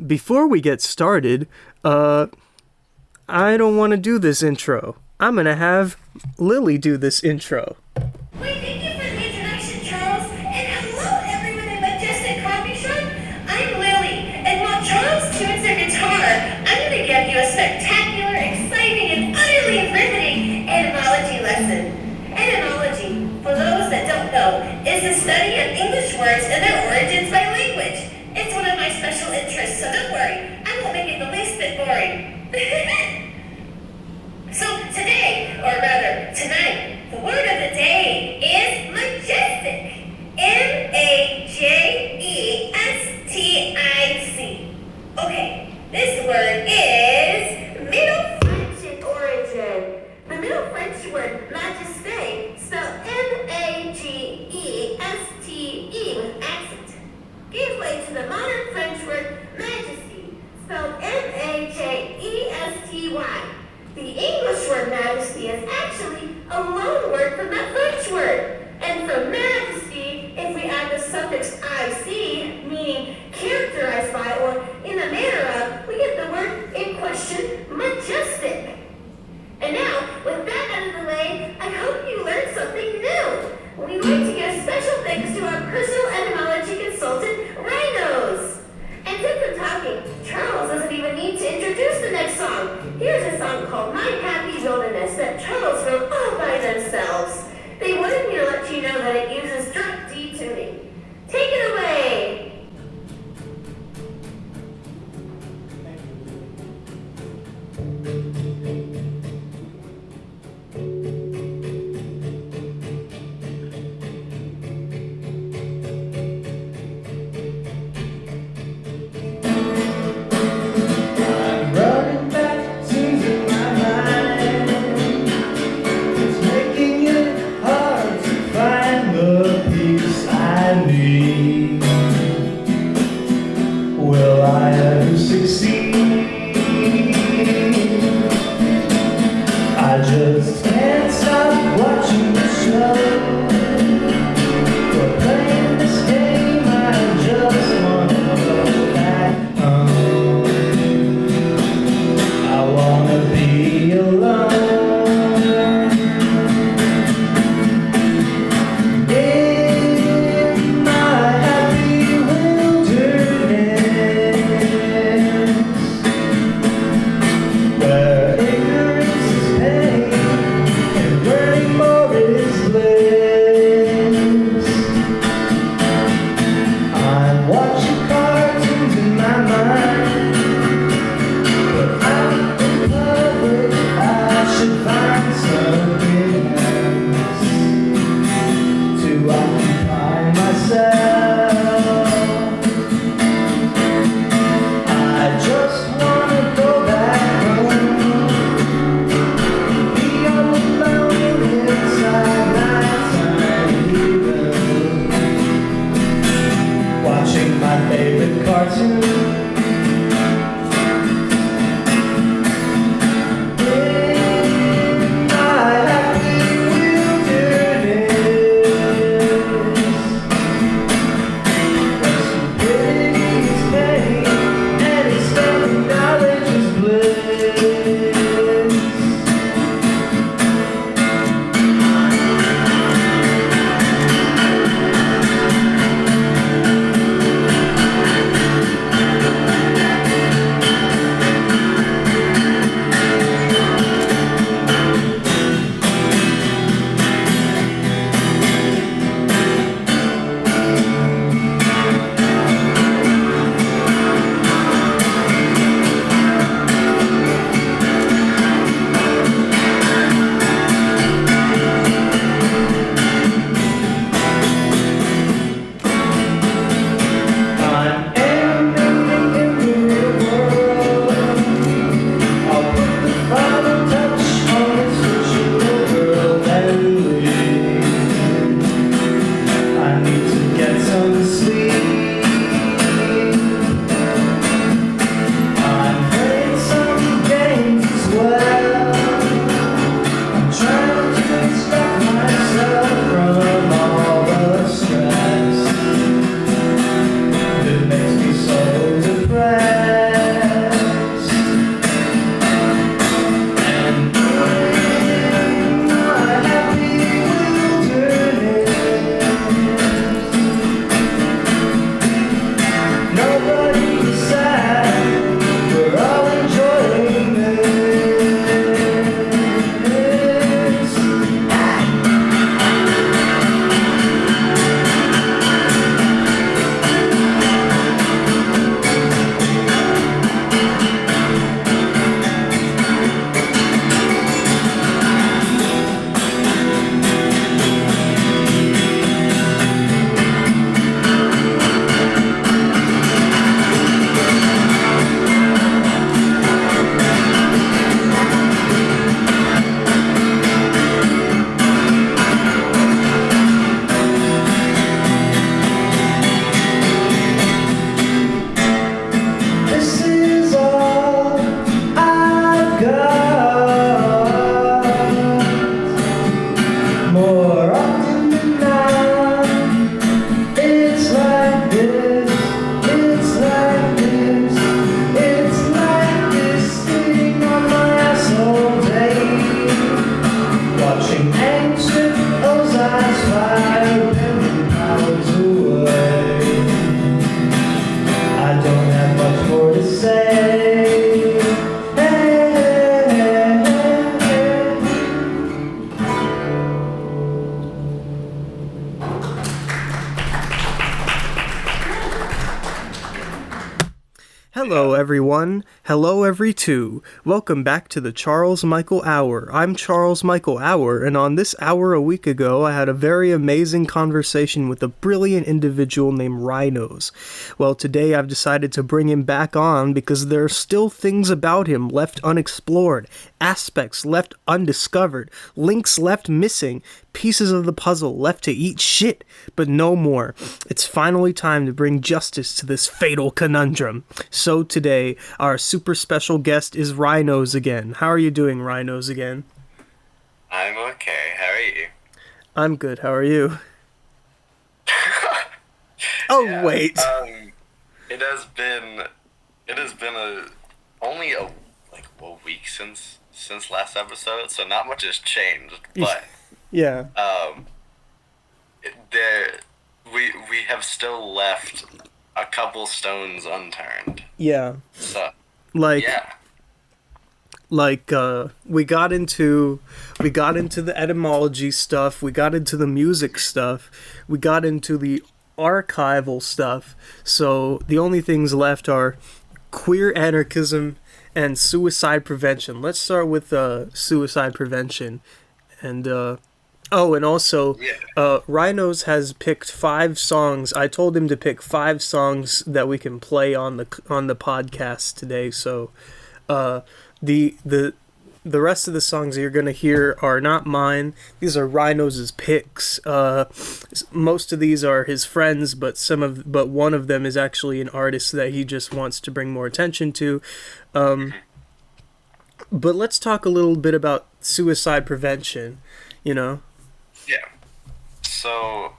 before we get started, I don't want to do this intro. I'm going to have Lily do this intro. Wait, thank you for the introduction, Charles. And hello, everyone in Majestic Coffee Shop. I'm Lily, and while Charles tunes their guitar, I'm going to give you a spectacular, exciting, and utterly riveting etymology lesson. Etymology, for those that don't know, is the study of English words and their origins by language. It's one of my special interests, so don't worry. I won't make it the least bit boring. So today, or rather tonight, the word of the day is majestic. M-A-J-E-S-T-I-C. Okay, this word is Middle French in origin. The Middle French word majesté, spelled M-A-G-E-S-T-E with accent, gave way to the modern French word majesty, spelled M-A-J-E-S-T-Y. The English word majesty is actually a loan word from that French word. And from majesty, if we add the suffix ic, meaning characterized by or in the manner of, we get the word in question, majestic. And now, with that out of the way, I hope you learned something new. We'd like to give special thanks to our personal etymology consultant, Rhinozz. And since I'm talking, Charles doesn't even need to introduce the next song. Here's a song called My Happy Wilderness that Charles wrote all by themselves. They wanted me to let you know that it uses drop D tuning. Take it away! Hello, everyone. Hello, every two. Welcome back to the Charles Michael Hour. I'm Charles Michael Hour, and on this hour a week ago, I had a very amazing conversation with a brilliant individual named Rhinozz. Well, today I've decided to bring him back on because there are still things about him left unexplored, aspects left undiscovered, links left missing, pieces of the puzzle left to eat shit, but no more. It's finally time to bring justice to this fatal conundrum. So today, our super special guest is Rhinozz again. How are you doing, Rhinozz again? I'm okay. How are you? I'm good. How are you? Oh, Yeah, wait. it has been only a week since last episode, so not much has changed. But Yeah. we have still left a couple stones unturned. Yeah. So Like, yeah, we got into the etymology stuff, we got into the music stuff, we got into the archival stuff. So the only things left are queer anarchism and suicide prevention. Let's start with suicide prevention. And and also, yeah. Rhinozz has picked 5 songs. I told him to pick 5 songs that we can play on the podcast today. So, the rest of the songs that you're gonna hear are not mine. These are Rhinozz's picks. Most of these are his friends, but one of them is actually an artist that he just wants to bring more attention to. But let's talk a little bit about suicide prevention. You know. Yeah. So,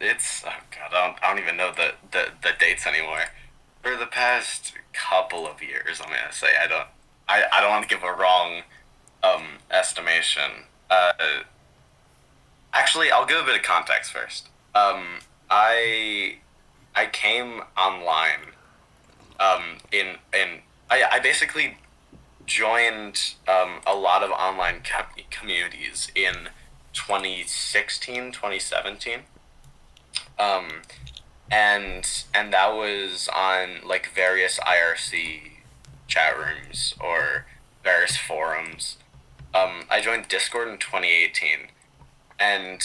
it's oh god, I don't even know the dates anymore. For the past couple of years, I'm gonna say I don't want to give a wrong estimation. Actually, I'll give a bit of context first. I came online I basically joined a lot of online communities in 2016, 2017. And that was on like various IRC chat rooms or various forums. I joined Discord in 2018, and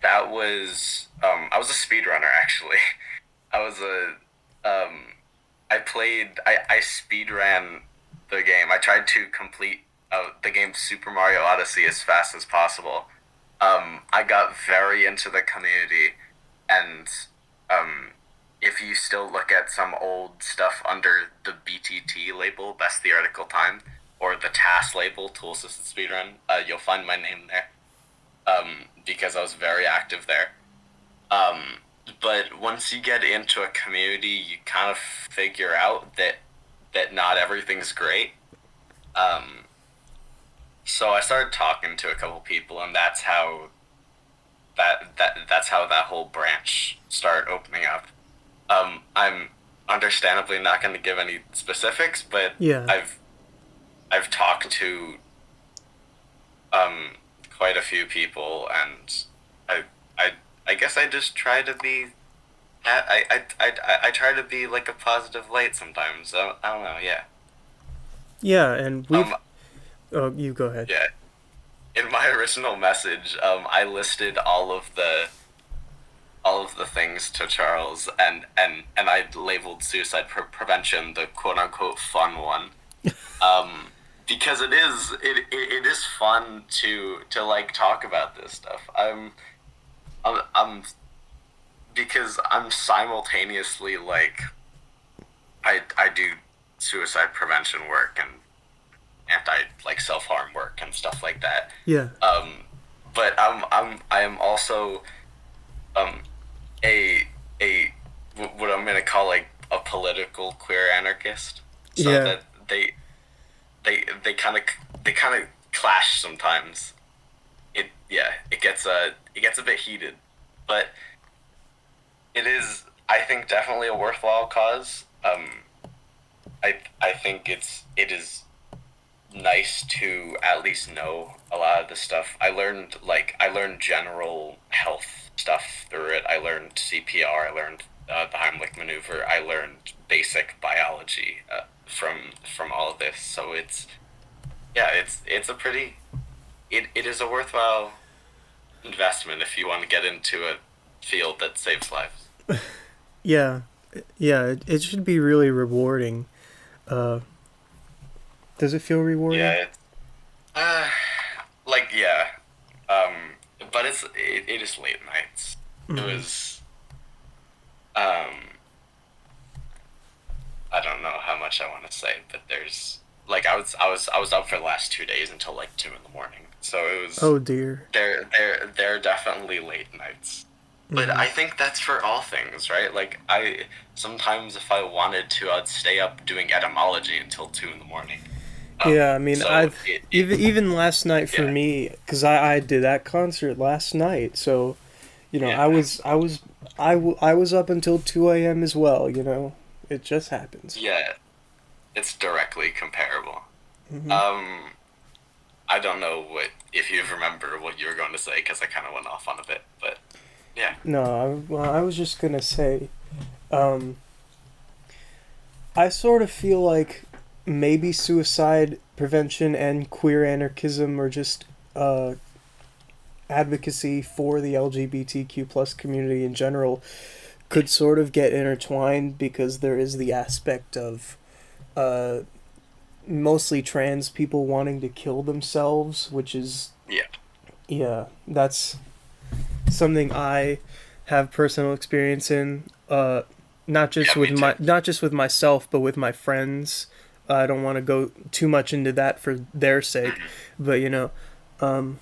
that was I was a speedrunner actually. I was I speedran the game. I tried to complete the game Super Mario Odyssey as fast as possible. I got very into the community, and if you still look at some old stuff under the BTT label, Best Theoretical Time, or the TAS label, Tool Assisted Speedrun, you'll find my name there, because I was very active there. But once you get into a community, you kind of figure out that not everything's great. So I started talking to a couple people, and that's how that whole branch started opening up. I'm understandably not going to give any specifics, but Yeah. I've talked to quite a few people, and I guess I just try to be I try to be like a positive light sometimes. So, I don't know. Yeah. Yeah, and we've. Oh, you go ahead. Yeah. In my original message, I listed all of the things to Charles, and I labeled suicide prevention the quote unquote fun one, because it is fun to like talk about this stuff. I'm because I'm simultaneously like I do suicide prevention work and anti like self-harm work and stuff like that. Yeah. But I am also a what I'm gonna call like a political queer anarchist. So Yeah. that they kind of clash sometimes. It gets a bit heated, but it is, I think, definitely a worthwhile cause. I think it is nice to at least know a lot of the stuff. I learned general health stuff through it. I learned CPR. I learned the Heimlich maneuver. I learned basic biology. this. So it's a pretty, it is a worthwhile investment if you want to get into a field that saves lives. Yeah, yeah, it should be really rewarding. Uh, does it feel rewarding? Yeah, it's uh, like yeah, um, but it is late nights. It Mm-hmm. was um, I don't know how much I want to say, but there's like I was up for the last 2 days until like 2 in the morning. So it was Oh dear. they're definitely late nights. But Mm-hmm. I think that's for all things, right? Like I sometimes if I wanted to, I'd stay up doing etymology until 2 in the morning. Yeah, I mean, So I've it even last night for yeah me, because I did that concert last night, so yeah I was up until 2 a.m. as well. It just happens. yeah it's directly comparable. Hmm. Um, I don't know what if you remember what you were going to say because I kind of went off on a bit, but yeah. No, well, I was just gonna say, um, I sort of feel like maybe suicide prevention and queer anarchism or just uh, advocacy for the LGBTQ plus community in general could sort of get intertwined because there is the aspect of uh, mostly trans people wanting to kill themselves, which is, Yeah. yeah, that's something I have personal experience in. Yeah, me too. Not just with myself, but with my friends. I don't want to go too much into that for their sake, Hmm. but um,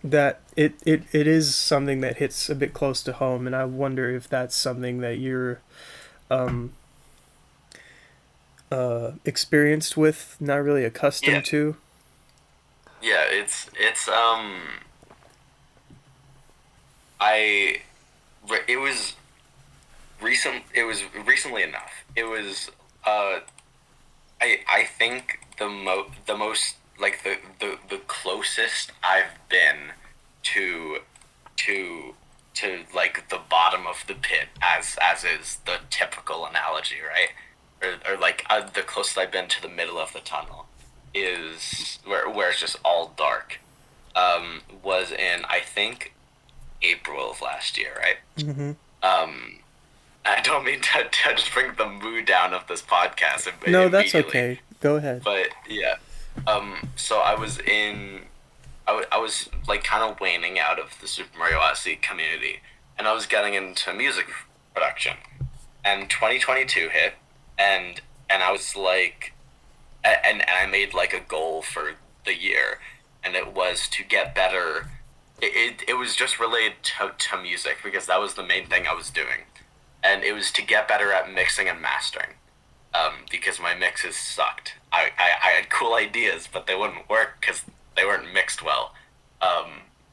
that it is something that hits a bit close to home, and I wonder if that's something that you're um, experienced with, not really Yeah. accustomed to. Yeah, it's I it was it was recently enough. It was I think the most like the closest I've been to to like the bottom of the pit as is the typical analogy, right? Or like the closest I've been to the middle of the tunnel is where it's just all dark. Was in I think April of last year, right? Hmm. Um, I don't mean to just bring the mood down of this podcast No, that's immediately, okay. Go ahead. but yeah. So I was like kind of waning out of the Super Mario Odyssey community, and I was getting into music production. And 2022 hit, and I was like, and I made like a goal for the year, and it was to get better. It was just related to music because that was the main thing I was doing, and it was to get better at mixing and mastering. Because my mixes sucked. I had cool ideas, but they wouldn't work because they weren't mixed well.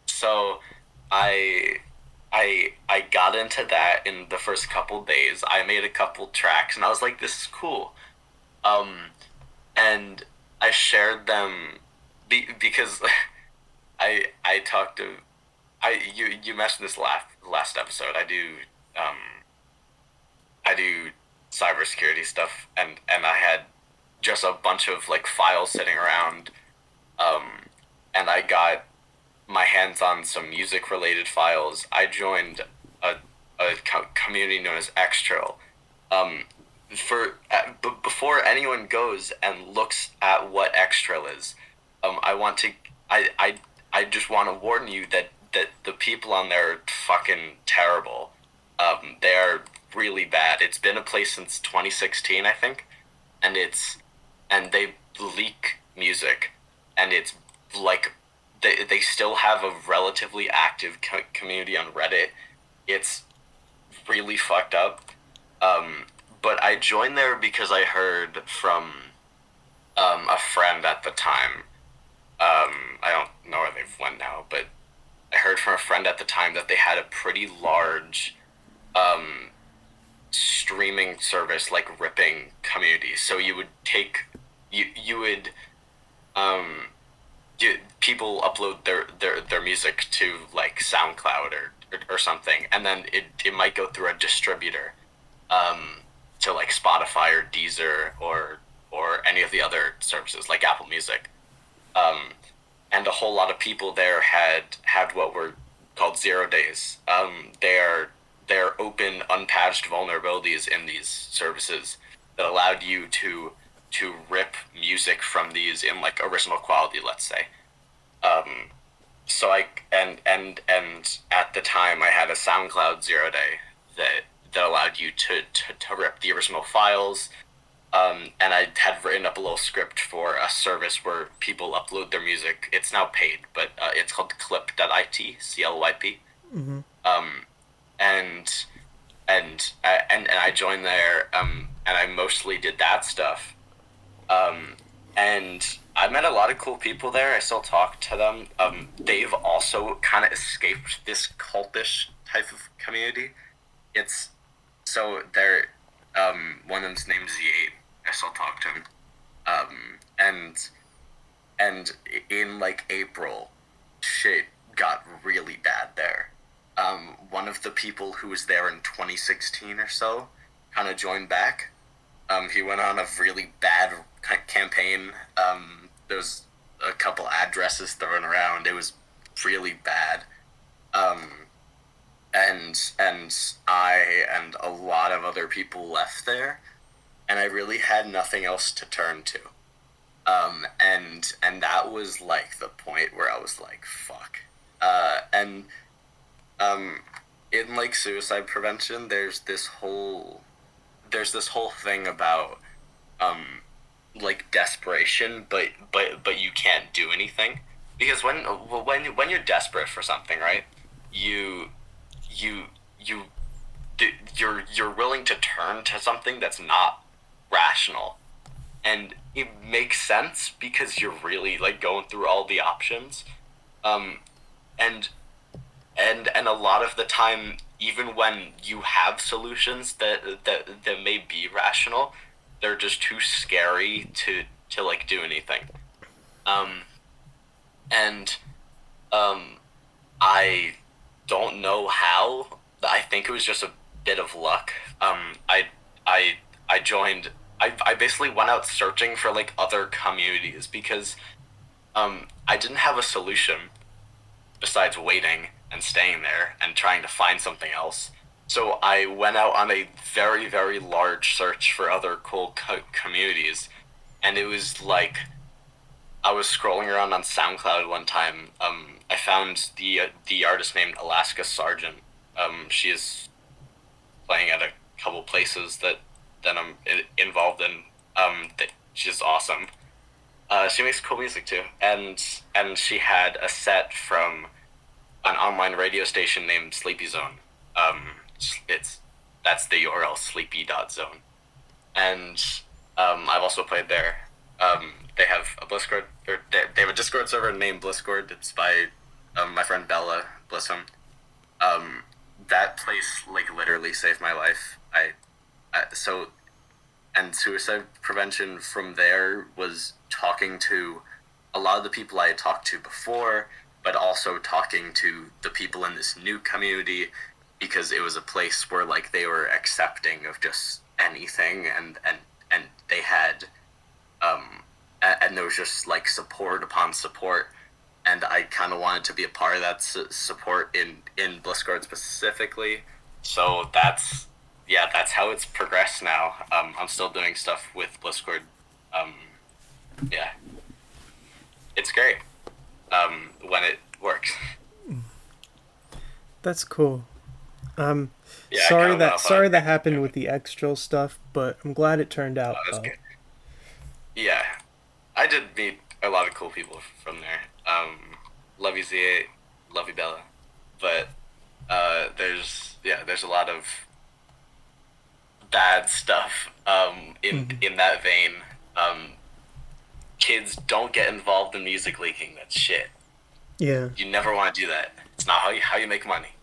So I I got into that in the first couple days. I made a couple tracks, and I was like, "This is cool." Um, and I shared them because I talked to you mentioned this last episode. Um I do cybersecurity stuff, and I had just a bunch of like files sitting around, um, and I got my hands on some music related files. I joined a community known as Xtrail. Um, before anyone goes and looks at what Xtrail is, I want to I I I just want to warn you that the people on there are fucking terrible. They are really bad. It's been a place since 2016, I think, and they leak music, and it's like they still have a relatively active community on Reddit. It's really fucked up. Um, but I joined there because I heard from a friend at the time. I don't know where they've went now, but I heard from a friend at the time that they had a pretty large um, streaming service like ripping communities. So you would take you would um people upload their music to like SoundCloud or something, and then it might go through a distributor to like Spotify or Deezer or any of the other services like Apple Music. And a whole lot of people there had what were called 0 days. They're open, unpatched vulnerabilities in these services that allowed you to rip music from these in like original quality, let's say. So and at the time I had a SoundCloud 0 day that allowed you to rip the original files. And I had written up a little script for a service where people upload their music. It's now paid, but it's called clip.it, CLYP. Mm-hmm. And I joined there, and I mostly did that stuff. And I met a lot of cool people there. I still talk to them. They've also kind of escaped this cultish type of community. It's so they're one of them's named Z8. I still talk to him. And in like April, shit got really bad there. One of the people who was there in 2016 or so kind of joined back. He went on a really bad campaign. There was a couple addresses thrown around. It was really bad. And I and a lot of other people left there, and I really had nothing else to turn to. And that was like the point where I was like, fuck. In like suicide prevention, there's this whole thing about like desperation, but you can't do anything, because when you're desperate for something, right? You're willing to turn to something that's not rational, and it makes sense because you're really like going through all the options, and a lot of the time, even when you have solutions that may be rational, they're just too scary to like do anything. I don't know how. I think it was just a bit of luck. I joined. I basically went out searching for like other communities because I didn't have a solution besides waiting and staying there and trying to find something else. So I went out on a very, very large search for other cool communities, and it was like I was scrolling around on SoundCloud one time. I found the artist named Alaska Sargent. She is playing at a couple places that I'm involved in. She's awesome. She makes cool music too, and she had a set from an online radio station named Sleepy Zone. That's the URL, sleepy.zone. And I've also played there. They have a Discord, or they have a Discord server named Bliscord. It's by my friend Bella Blissom. That place like literally saved my life. And suicide prevention from there was talking to a lot of the people I had talked to before, but also talking to the people in this new community, because it was a place where like they were accepting of just anything, and they had and there was just like support upon support, and I kind of wanted to be a part of that support in Bliscord specifically. So that's how it's progressed now. I'm still doing stuff with Bliscord. Yeah, it's great when it works. That's cool. Yeah, sorry that happened with the extra stuff, but I'm glad it turned out. That's good. Yeah, I did meet a lot of cool people from there. Love you, Z8, love you, Bella. But there's a lot of bad stuff in that vein. Kids, don't get involved in music leaking. That's shit. Yeah. You never want to do that. It's not how you make money.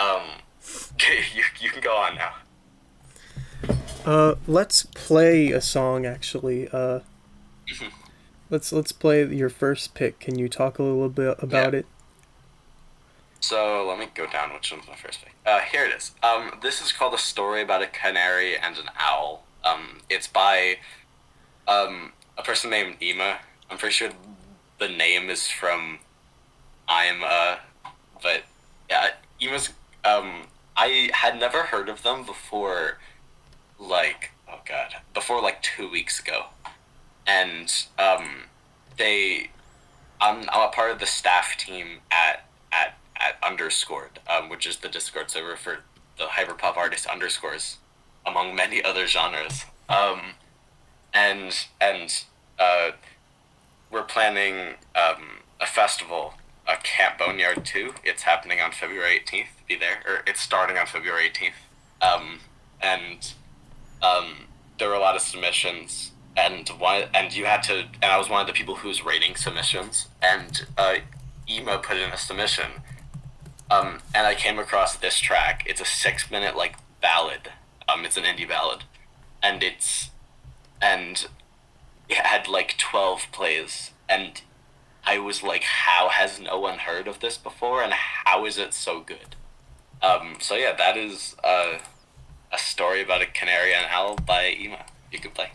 You can go on now. Let's play a song actually. Let's play your first pick. Can you talk a little bit about it? So let me go down which one's my first pick. Here it is. This is called A Story About a Canary and an Owl. It's by a person named Ema. I'm pretty sure the name is from but yeah, Ema's, I had never heard of them before, before like 2 weeks ago. And, I'm a part of the staff team at Underscored, which is the Discord server for the hyperpop artist Underscores, among many other genres. And we're planning a festival, Camp Boneyard 2. It's happening on February 18th. Be there, or it's starting on February 18th. And there were a lot of submissions, and I was one of the people who was rating submissions, and Ema put in a submission, and I came across this track. It's a 6-minute ballad. It's an indie ballad, and it had 12 plays, and I was like, how has no one heard of this before, and how is it so good? So yeah, that is a story about a canary and an owl by Ema. You can play.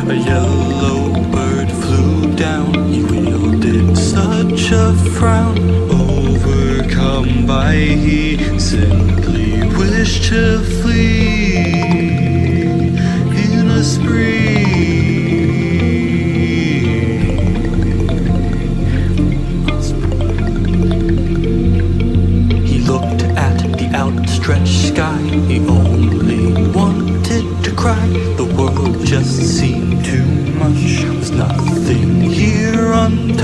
A yellow bird flew down, he wielded such a frown. Overcome by he simply wished to flee in a spree. He looked at the outstretched sky, he only wanted to cry. The world just seemed too much, was nothing here untouched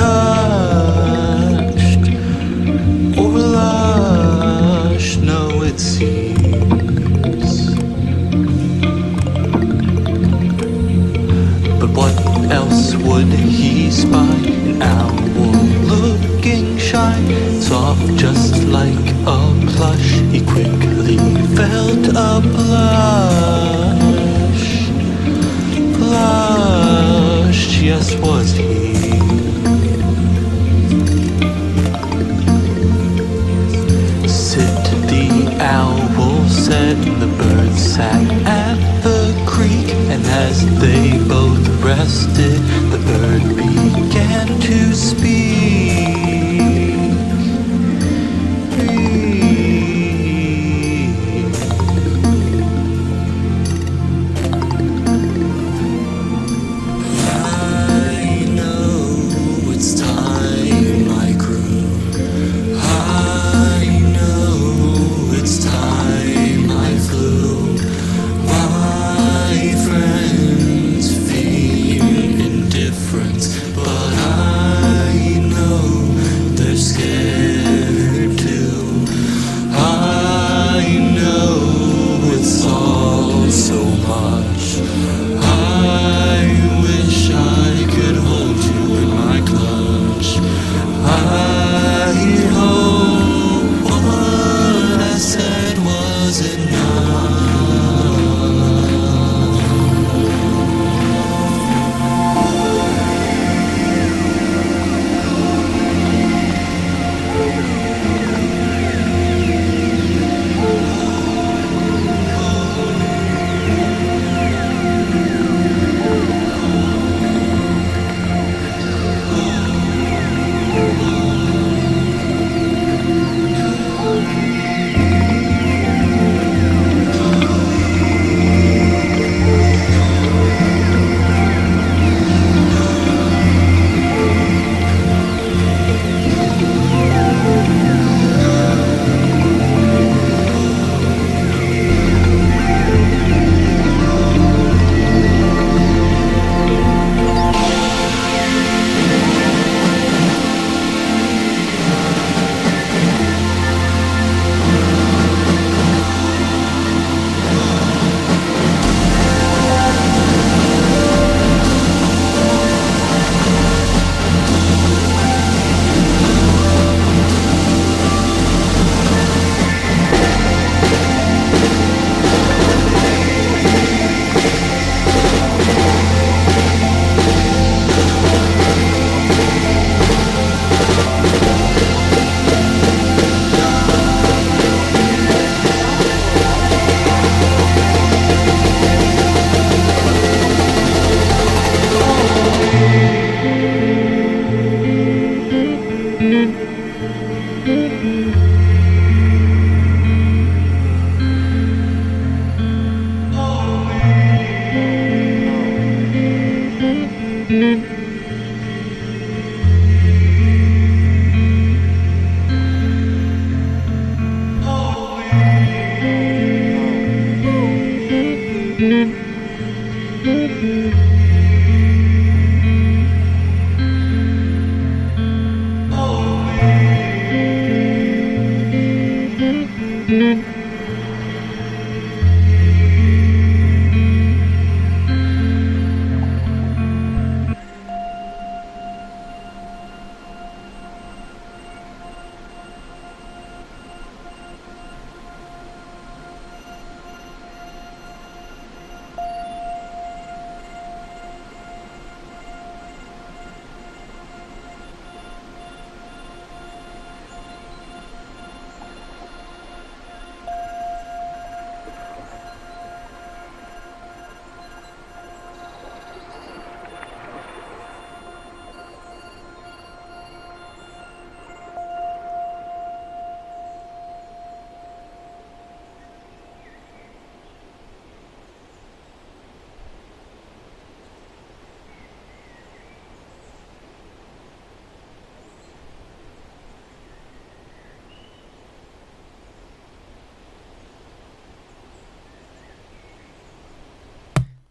or lush, no it seems. But what else would he spy? An owl looking shy, soft just like a plush. He quickly felt a blushed, yes was he. Sit, the owl said, the bird sat at the creek, and as they both rested, the bird began to speak.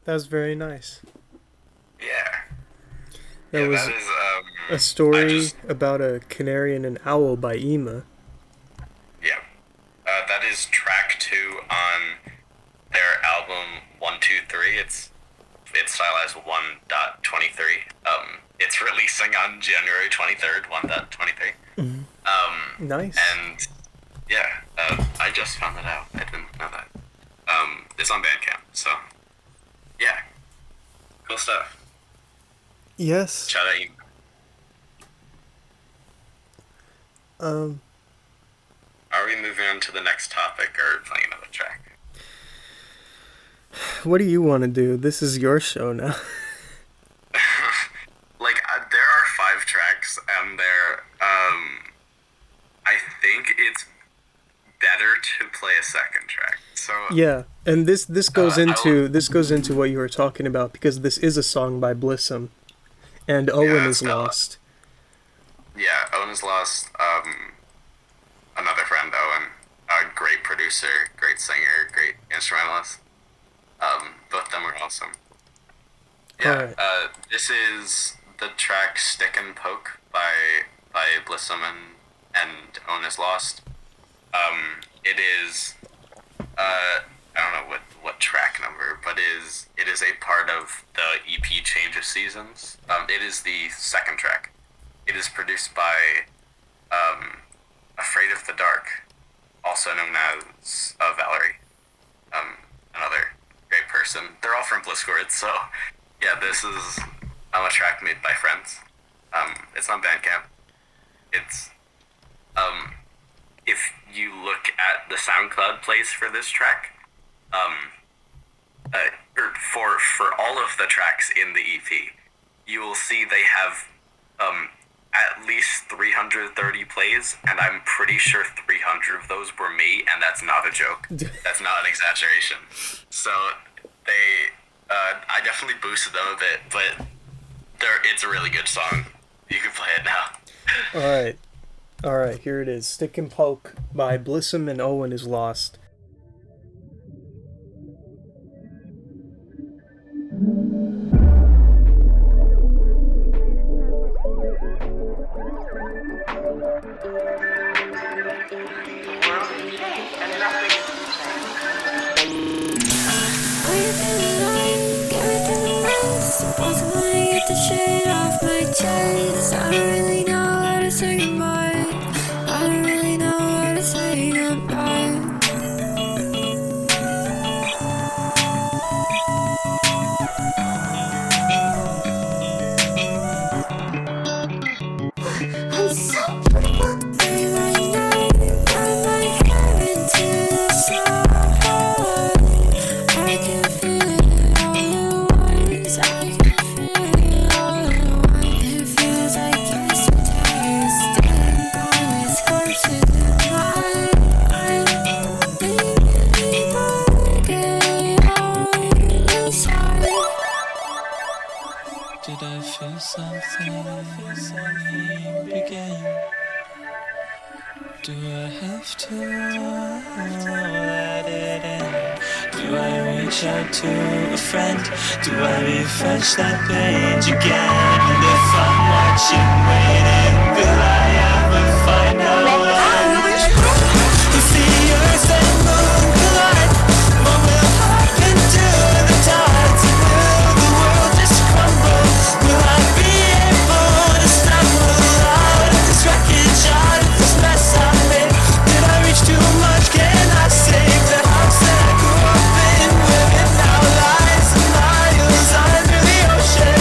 That was very nice. Yeah. That was that is, a story just- about a canary and an owl by Ema. Yeah. That is track 2 on their album 123. It's stylized 1.23. It's releasing on January 23rd, 1.23. Nice. And yeah, I just found that out. I didn't know that. It's on Bandcamp, so yeah, cool stuff. Yes. Shout out you. Are we moving on to the next topic or playing another track? What do you want to do? This is your show now. There are 5 tracks, and I think it's better to play a second track. So Yeah, and this goes into I'll- what you were talking about, because this is a song by Blissom, and Owen is Bella. lost. Yeah, Owen is lost. Another friend, Owen, a great producer, great singer, great instrumentalist. Both of them are awesome. Yeah, Alright. this is the track "Stick and Poke" by Blissom and Owen is lost. It is I don't know what track number, but it is a part of the EP Change of Seasons. It is the second track. It is produced by Afraid of the Dark, also known as Valerie, another great person. They're all from Bliscord, so yeah, this is a track made by friends. It's on Bandcamp. It's if you look at the SoundCloud place for this track, or for all of the tracks in the EP, you will see they have at least 330 plays, and I'm pretty sure 300 of those were me, and that's not a joke. That's not an exaggeration. So I definitely boosted them a bit, but it's a really good song. You can play it now. Alright, here it is. Stick and Poke by Blissom and Owen is lost. I don't really know how to say goodbye. I don't really know how to say goodbye. I'm so beautiful. Every night, I'm like heaven to the side. I can feel it all at once. I can feel it all at once. It feels like yesterday is dead. All these corpses in my eyes. Maybe I get on inside. Did I feel something begin? Do I have to let it in? Do I reach out to a friend? Do I refresh that page again? And if I'm watching, waiting, will I ever find out why? If the earth and moon collide, what will happen to the tides? And will the world just crumble? Will I be able to stumble out of this wreckage, out of this mess I'm in? Did I reach too much? Can I save the house that I grew up in? Where it now lies miles under the ocean?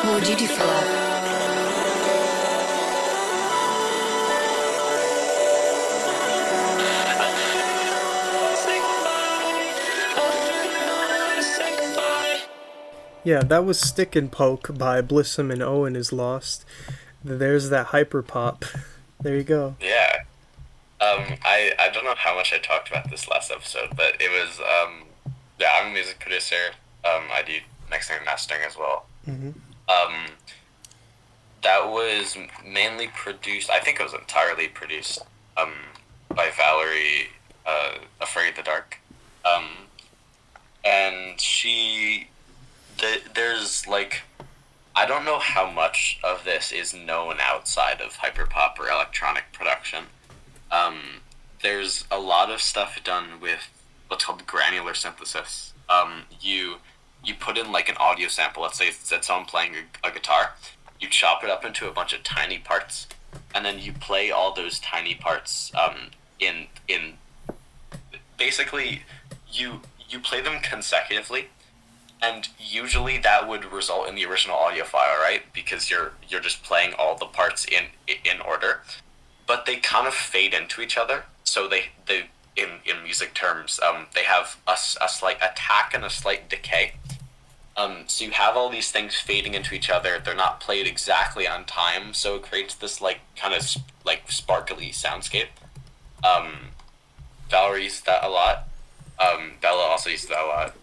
What would you do for love? Yeah, that was Stick and Poke by Blissom and Owen is Lost. There's that hyper pop. There you go. Yeah. I don't know how much I talked about this last episode, but it was, yeah, I'm a music producer. I do mixing and mastering as well. Mm-hmm. That was mainly produced, I think it was entirely produced, by Valerie, Afraid of the Dark. And there's, like, I don't know how much of this is known outside of hyperpop or electronic production. There's a lot of stuff done with what's called granular synthesis. You put in, like, an audio sample, let's say it's someone playing a guitar, you chop it up into a bunch of tiny parts, and then you play all those tiny parts, in basically, you play them consecutively, and usually that would result in the original audio file, right? Because you're just playing all the parts in order, but they kind of fade into each other. So they in music terms, they have a slight attack and a slight decay. So you have all these things fading into each other. They're not played exactly on time, so it creates this like kind of like sparkly soundscape. Valerie uses that a lot. Bella also uses that a lot.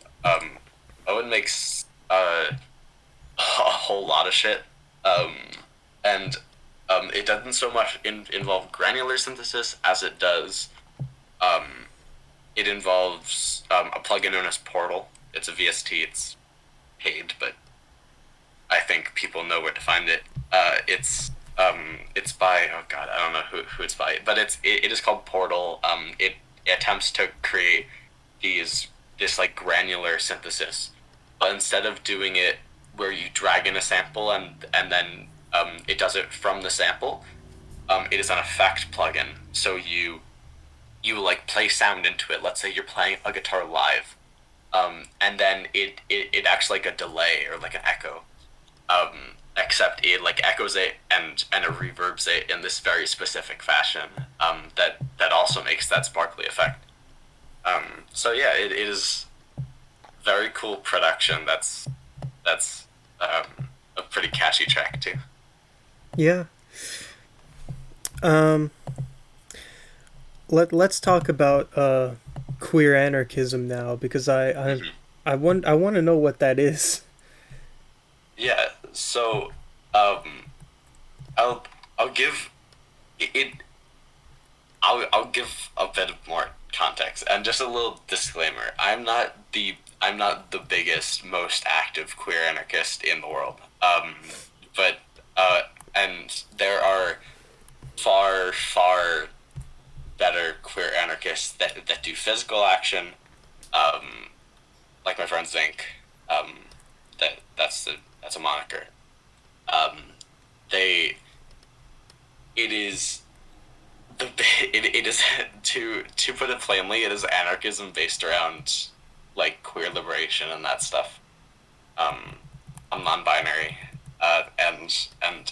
Owen makes a whole lot of shit, and it doesn't so much involve granular synthesis as it does. It involves a plugin known as Portal. It's a VST. It's paid, but I think people know where to find it. It's by, oh god, I don't know who it's by, but it is called Portal. It attempts to create this like granular synthesis, but instead of doing it where you drag in a sample and then it does it from the sample, it is an effect plugin. So you like play sound into it. Let's say you're playing a guitar live, and then it acts like a delay or like an echo, except it like echoes it and it reverbs it in this very specific fashion, that also makes that sparkly effect. So yeah, it is very cool production. That's a pretty catchy track too. Yeah. Let's talk about queer anarchism now, because I want to know what that is. Yeah. So I'll give it. I'll give a bit of more context and just a little disclaimer. I'm not the biggest, most active queer anarchist in the world. But and there are far better queer anarchists that do physical action, like my friend Zink. That's a moniker. It is to put it plainly, it is anarchism based around like queer liberation and that stuff. I'm non-binary, and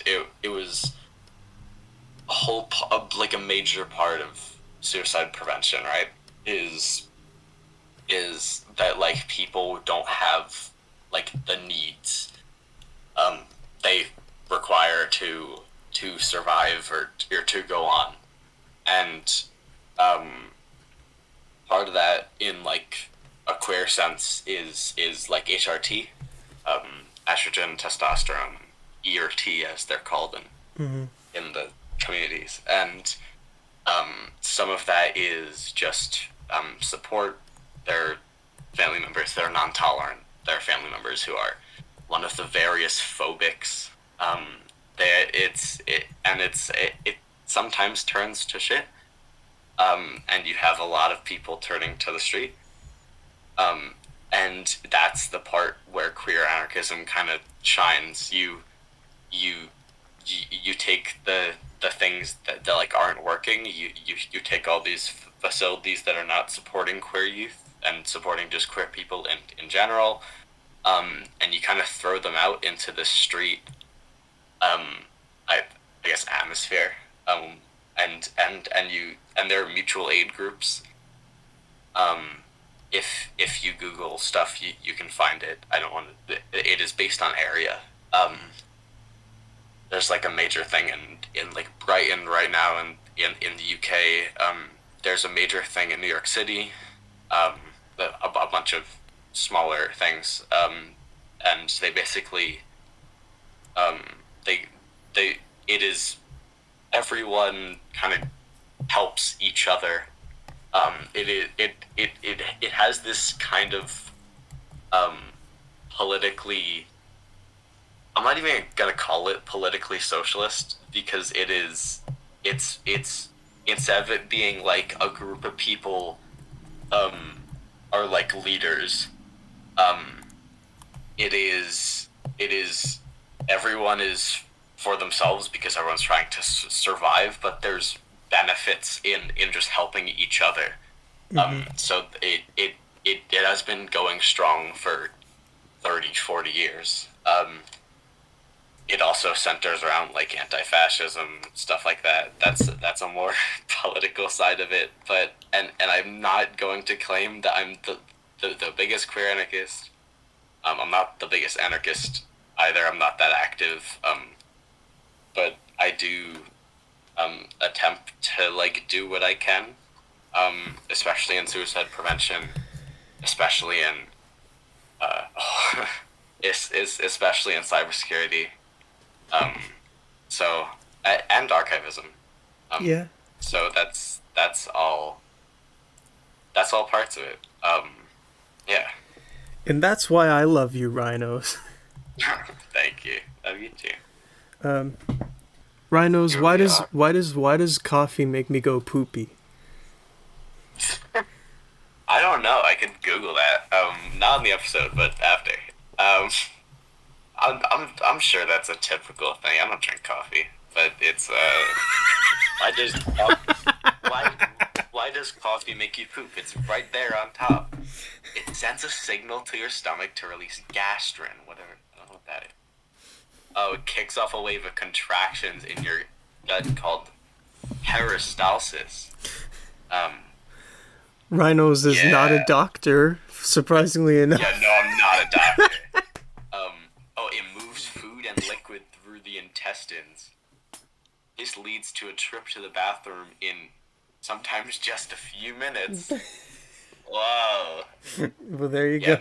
it was a major part of suicide prevention, right? Is that like people don't have like the needs they require to survive or to go on. And part of that in like a queer sense is like HRT, estrogen, testosterone, ERT as they're called in the communities, and some of that is just support their family members that are non-tolerant, their family members who are one of the various phobics. It sometimes turns to shit, and you have a lot of people turning to the street, and that's the part where queer anarchism kind of shines. You take the things that like aren't working. You take all these facilities that are not supporting queer youth and supporting just queer people in general, and you kind of throw them out into the street. I guess atmosphere, and there are mutual aid groups. If you Google stuff, you can find it. I don't want to. It is based on area. There's like a major thing in like Brighton right now, and in the UK. There's a major thing in New York City. A bunch of smaller things, and they basically it is everyone kind of helps each other. It has this kind of politically, I'm not even gonna call it politically socialist, because it's instead of it being like a group of people are like leaders, it is everyone is for themselves because everyone's trying to survive, but there's benefits in just helping each other. So it has been going strong for 30-40 years. It also centers around like anti-fascism, stuff like that. That's a more political side of it. But and I'm not going to claim that I'm the biggest queer anarchist. I'm not the biggest anarchist either. I'm not that active. But I do attempt to like do what I can, especially in suicide prevention, especially in especially in cybersecurity, so and archivism. Yeah. So that's all parts of it. Yeah. And that's why I love you, Rhinozz. Thank you. Love you too. Rhinozz, why does coffee make me go poopy? I don't know. I could Google that. Not in the episode, but after. I'm sure that's a typical thing. I don't drink coffee, but it's why does coffee make you poop? It's right there on top. It sends a signal to your stomach to release gastrin, whatever. I don't know what that is. Oh, it kicks off a wave of contractions in your gut called peristalsis. Rhinozz is not a doctor, surprisingly enough. Yeah, no, I'm not a doctor. It moves food and liquid through the intestines. This leads to a trip to the bathroom in sometimes just a few minutes. Whoa. Well, there you go.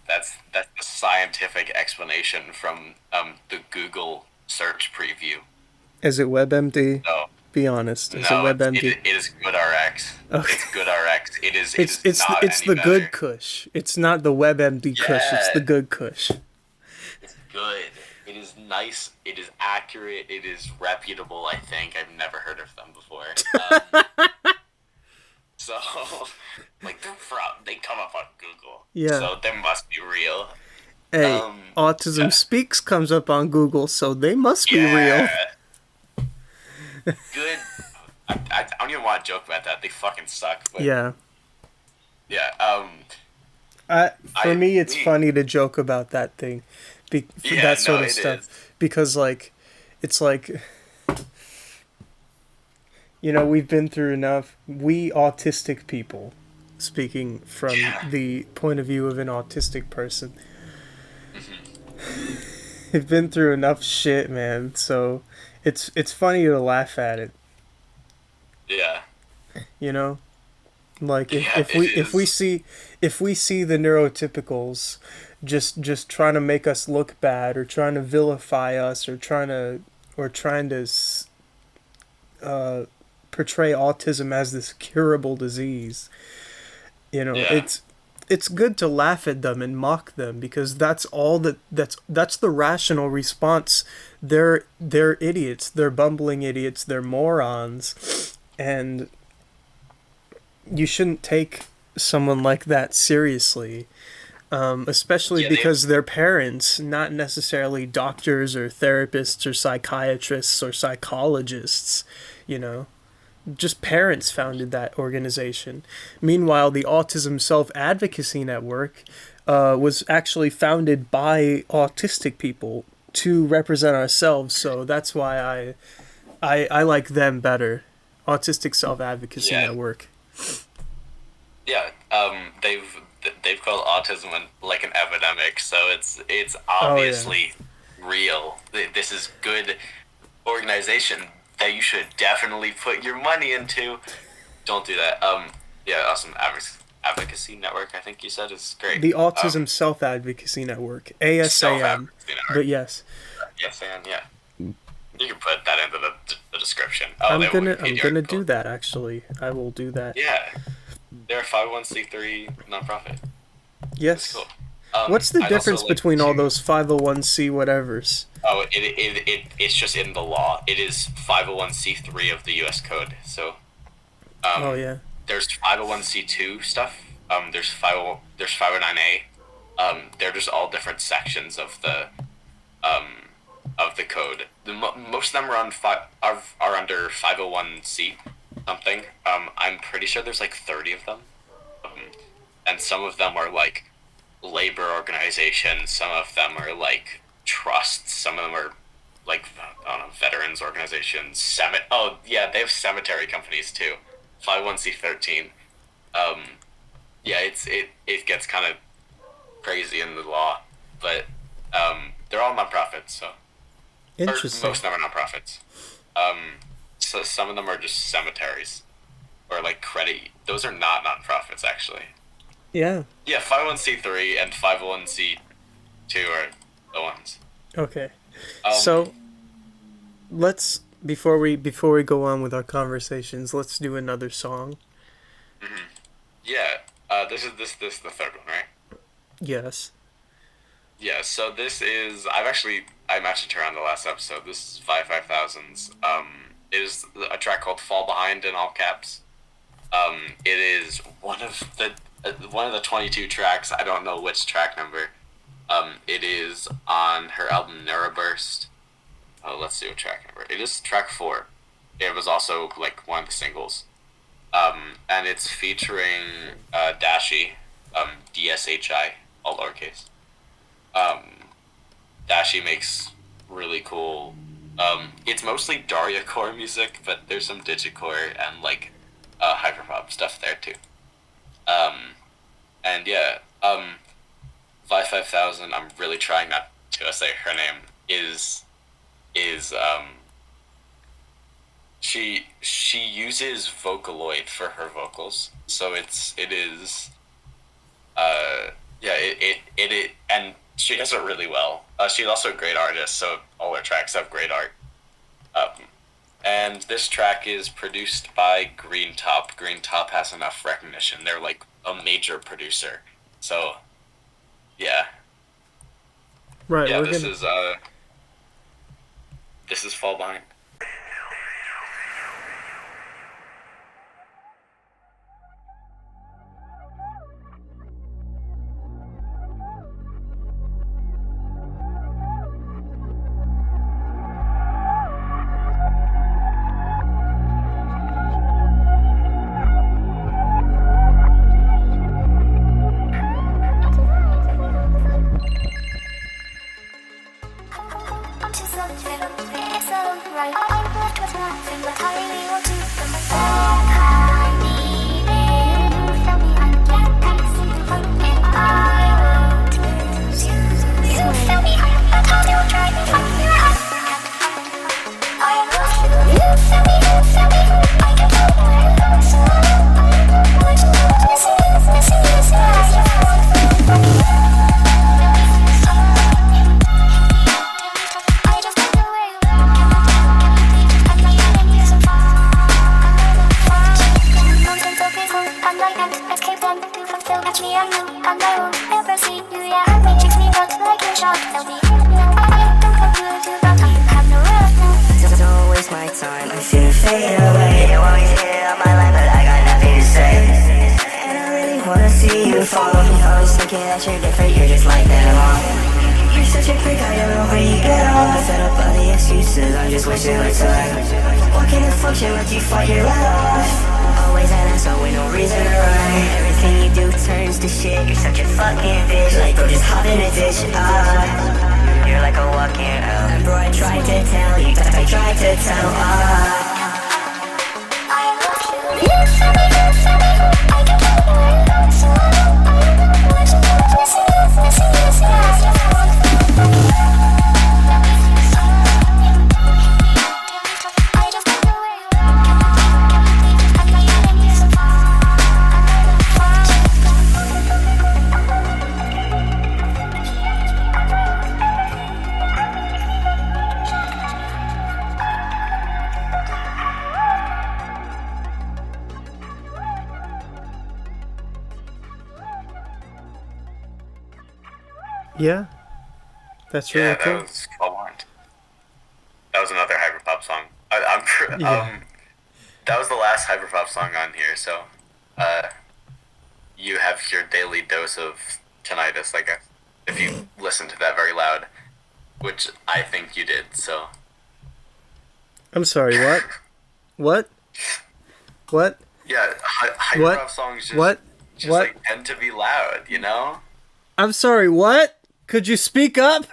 That's the scientific explanation from the Google search preview. Is it WebMD? No. Be honest. Is No, it WebMD? it is GoodRx. Okay. It's GoodRx. It's the good Kush. It's not the WebMD Kush. It's the good Kush. It's good. It is nice. It is accurate. It is reputable. I think I've never heard of them before. So, like they come up on Google. Yeah. So they must be real. Hey, Autism Speaks comes up on Google, so they must be real. Good. I don't even want to joke about that. They fucking suck. But yeah. Yeah. For me, it's funny to joke about that thing, that sort of stuff, because like, it's like, you know, we've been through enough. We autistic people, speaking from the point of view of an autistic person. they've been through enough shit, man. So it's funny to laugh at it, Yeah. you know? Like Yeah, if we see the neurotypicals just trying to make us look bad, or trying to vilify us, or trying to portray autism as this curable disease, Yeah. it's good to laugh at them and mock them, because that's the rational response. They're idiots, they're bumbling idiots, they're morons, and you shouldn't take someone like that seriously, especially because they're parents, not necessarily doctors or therapists or psychiatrists or psychologists, you know. Just parents founded that organization. Meanwhile, the Autism Self-Advocacy Network was actually founded by autistic people to represent ourselves, so that's why I like them better. Autistic Self-Advocacy Network. Yeah, they've called autism like an epidemic, so it's obviously real. This is good organization that you should definitely put your money into. Don't do that. Awesome advocacy network, I think you said, is great. The Autism Self-Advocacy Network, ASAN. But yes. ASAN, yeah. You can put that into the description. I'm gonna do that, actually. I will do that. Yeah. They're a 501c3 nonprofit. Yes. That's cool. What's the I'd difference also like between to- all those 501c whatevers? Oh, it's just in the law. It is 501c3 of the U.S. Code. So, Oh yeah. there's 501c2 stuff. There's 509a. They're just all different sections of the code. Most of them are under 501c something. I'm pretty sure there's like 30 of them, and some of them are like labor organizations. Some of them are like trusts. Some of them are like, I don't know, veterans organizations. They have cemetery companies too. 501c13. It gets kind of crazy in the law, but they're all nonprofits. So, Interesting. most of them are nonprofits. So some of them are just cemeteries, or like credit. Those are not nonprofits, actually. Yeah. Yeah, 501c3 and 501c2 are the ones. Okay. So let's before we go on with our conversations, let's do another song. Yeah. This is the third one, right? Yes. Yeah. So this is I mentioned her on the last episode. This is 5000's. It is a track called "Fall Behind" in all caps. It is one of the 22 tracks. I don't know which track number. It is on her album Neuroburst. Oh, let's see what track number. It is track 4. It was also like one of the singles. And it's featuring dshi, dshi, all lowercase. Dshi makes really cool. It's mostly Daria core music, but there's some digicore and like hyperpop stuff there too. And yeah, 5000. I'm really trying not to say her name. Is she uses Vocaloid for her vocals, so it is and she does it really well. She's also a great artist, so all her tracks have great art. And this track is produced by Green Top. Green Top has enough recognition. They're like a major producer. So, yeah. Right. Yeah, this is Fall Behind. Tell me how you try. that you're different, you're just like them all. You're such a prick, I don't know where you get off. Set up all the excuses, I just wish it would time. Walking the function like you fight your right off. Always an asshole with no reason to run. Everything you do turns to shit, you're such a fucking bitch. Like bro, just hop in a ditch, you're like a walking out. And bro, I tried to tell you, I tried to tell, Yeah, that's really cool. That was well-warned. That was another hyperpop song. That was the last hyperpop song on here, so you have your daily dose of tinnitus, I guess, if you listen to that very loud, which I think you did, so... I'm sorry, what? What? What? Yeah, hyperpop songs just like tend to be loud, you know? I'm sorry, what? Could you speak up?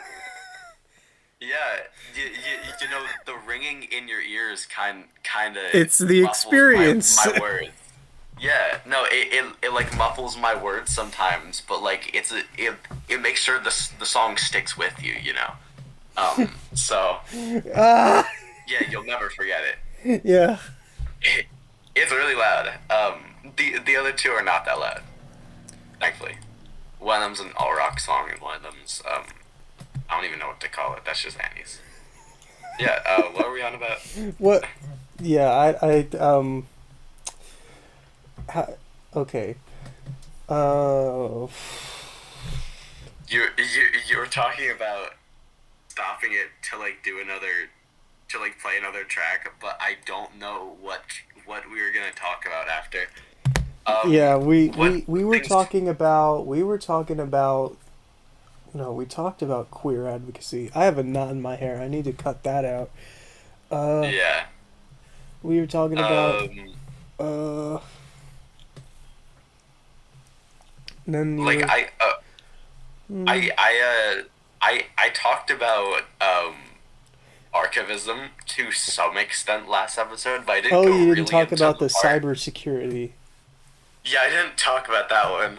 Yeah, you know, the ringing in your ears kind of... It's the experience. My words. Yeah, no, it like muffles my words sometimes, but like it makes sure the song sticks with you, you know. So yeah, you'll never forget it. Yeah. It's really loud. The other two are not that loud, thankfully. One of them's an all-rock song, and one of them's, I don't even know what to call it. That's just Annie's. Yeah, what are we on about? What? Yeah, okay. You were talking about stopping it to, like, play another track, but I don't know what we were gonna talk about after. Yeah, we were talking about we talked about queer advocacy. I have a knot in my hair. I need to cut that out. Yeah. We were talking about then like I talked about archivism to some extent last episode, but I didn't go you didn't really talk into about the part. cybersecurity. Yeah, I didn't talk about that one.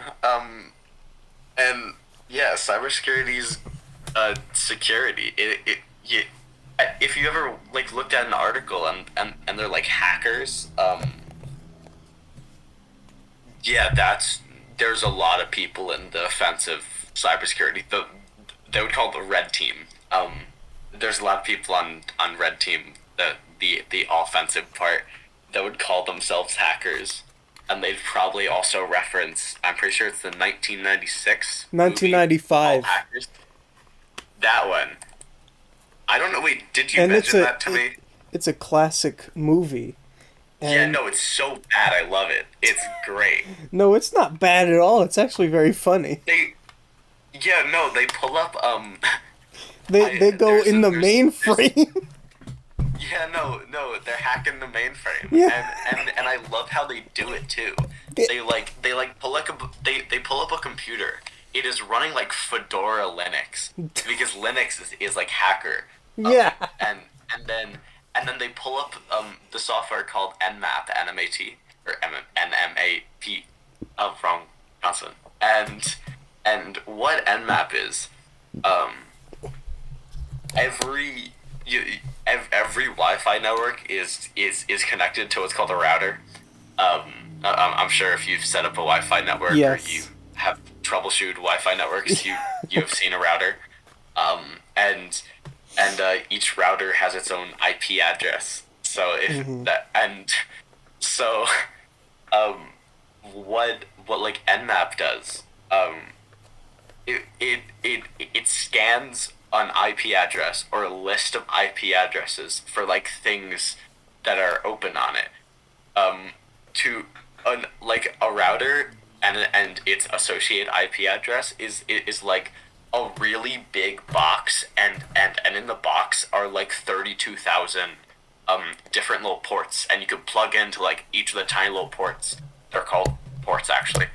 And yeah, cybersecurity's security. If you ever like looked at an article and they're like hackers, yeah, there's a lot of people in the offensive cybersecurity. They would call it the red team. There's a lot of people on red team, the offensive part, that would call themselves hackers. And they'd probably also reference, I'm pretty sure it's the 1996 1995 movie, All Hackers. That one. I don't know, wait, did you mention that to me? It's a classic movie. Yeah, no, it's so bad, I love it. It's great. No, it's not bad at all. It's actually very funny. They pull up, They go in the mainframe. Yeah, no, they're hacking the mainframe, Yeah. and I love how they do it too. They pull up a computer. It is running like Fedora Linux because Linux is like hacker. Yeah. And then they pull up the software called Nmap, NMAT or NMAP. Oh, wrong consonant. And what Nmap is, every Wi-Fi network is connected to what's called a router. I'm sure if you've set up a Wi-Fi network, yes, or you have troubleshoot Wi-Fi networks, you have seen a router. And each router has its own IP address. So what like Nmap does, it scans an IP address or a list of IP addresses for like things that are open on it. Like a router and its associated IP address is like a really big box, and in the box are like 32,000 different little ports, and you can plug into like each of the tiny little ports. They're called ports actually.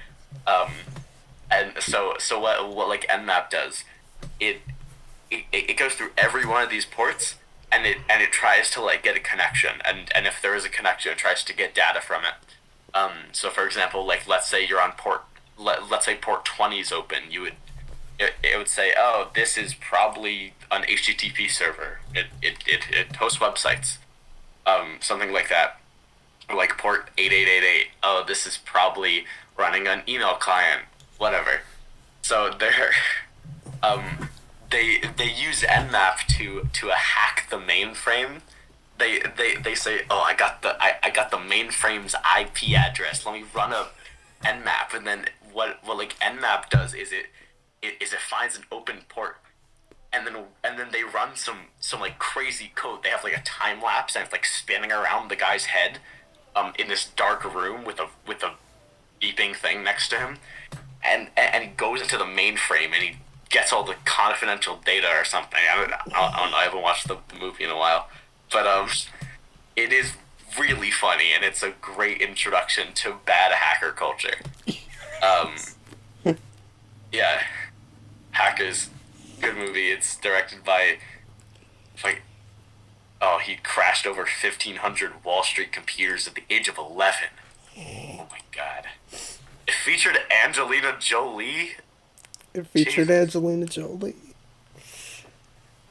And so what like Nmap does, it goes through every one of these ports, and it tries to like get a connection, and if there is a connection, it tries to get data from it. So for example, like let's say you're on let's say port 20 is open, it would say, oh, this is probably an HTTP server. It hosts websites, something like that. Or like port 8888. Oh, this is probably running an email client, whatever. So they use Nmap to hack the mainframe. They say, oh, I got the mainframe's IP address. Let me run a Nmap, and then what like Nmap does is it finds an open port, and then they run some like crazy code. They have like a time lapse, and it's like spinning around the guy's head, in this dark room with a beeping thing next to him, and he goes into the mainframe and he gets all the confidential data or something. I don't know. I haven't watched the movie in a while, but it is really funny, and it's a great introduction to bad hacker culture. Yeah, Hackers, good movie. It's directed by, like, oh, he crashed over 1,500 Wall Street computers at the age of 11. Oh my god. It featured Angelina Jolie. It featured Angelina Jolie.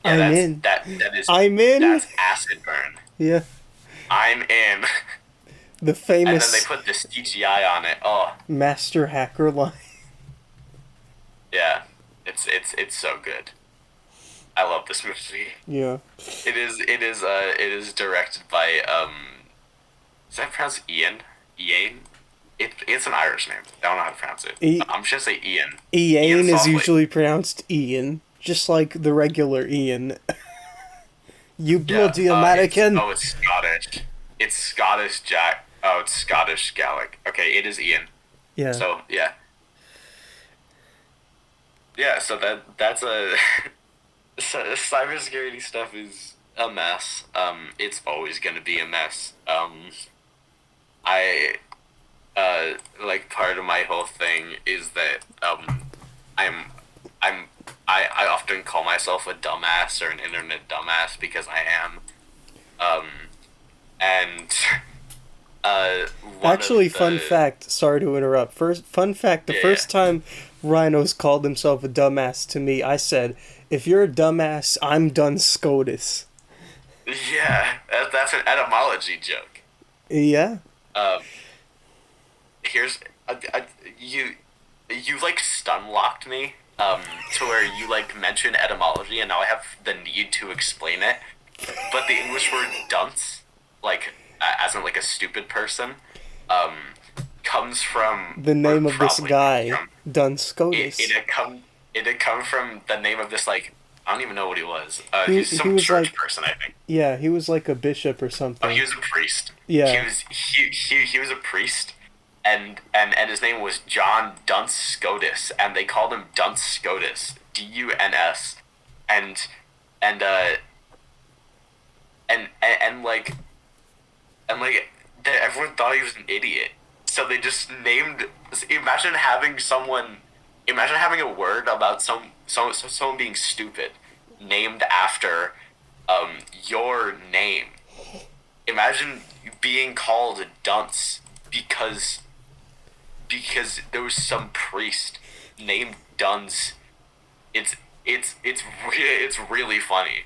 Yeah, I'm in. That is. I'm in. That's acid burn. Yeah. I'm in. The famous. And then they put this CGI on it. Oh. Master hacker line. Yeah, it's so good. I love this movie. Yeah. It is directed by is that pronounced Ian? Ian? It's an Irish name. I don't know how to pronounce it. I'm just gonna say Ian. Ian is usually pronounced Ian, just like the regular Ian. You bloody American. It's Scottish. It's Scottish Jack. Oh, it's Scottish Gaelic. Okay, it is Ian. Yeah. So yeah. Yeah, so that's a so cybersecurity stuff is a mess. It's always gonna be a mess. I like part of my whole thing is that I often call myself a dumbass or an internet dumbass because I am. Actually, fun fact, sorry to interrupt. Fun fact, the first time Rhinozz called himself a dumbass to me, I said, if you're a dumbass, I'm done SCOTUS. Yeah, that's an etymology joke. Yeah. Here's you like stun locked me to where you like mention etymology, and now I have the need to explain it. But the English word dunce, like as in like a stupid person, comes from the name of this guy, Duns Scotus. It had come from the name of this, like, I don't even know what he was. He's some church like, person, I think. Yeah, he was like a bishop or something. Oh, he was a priest. Yeah. He was a priest, and his name was John Duns Scotus, and they called him Duns Scotus, D-U-N-S, and everyone thought he was an idiot. So they just named. Imagine having a word about someone being stupid, named after, your name. Imagine being called a dunce because there was some priest named Duns. It's really funny.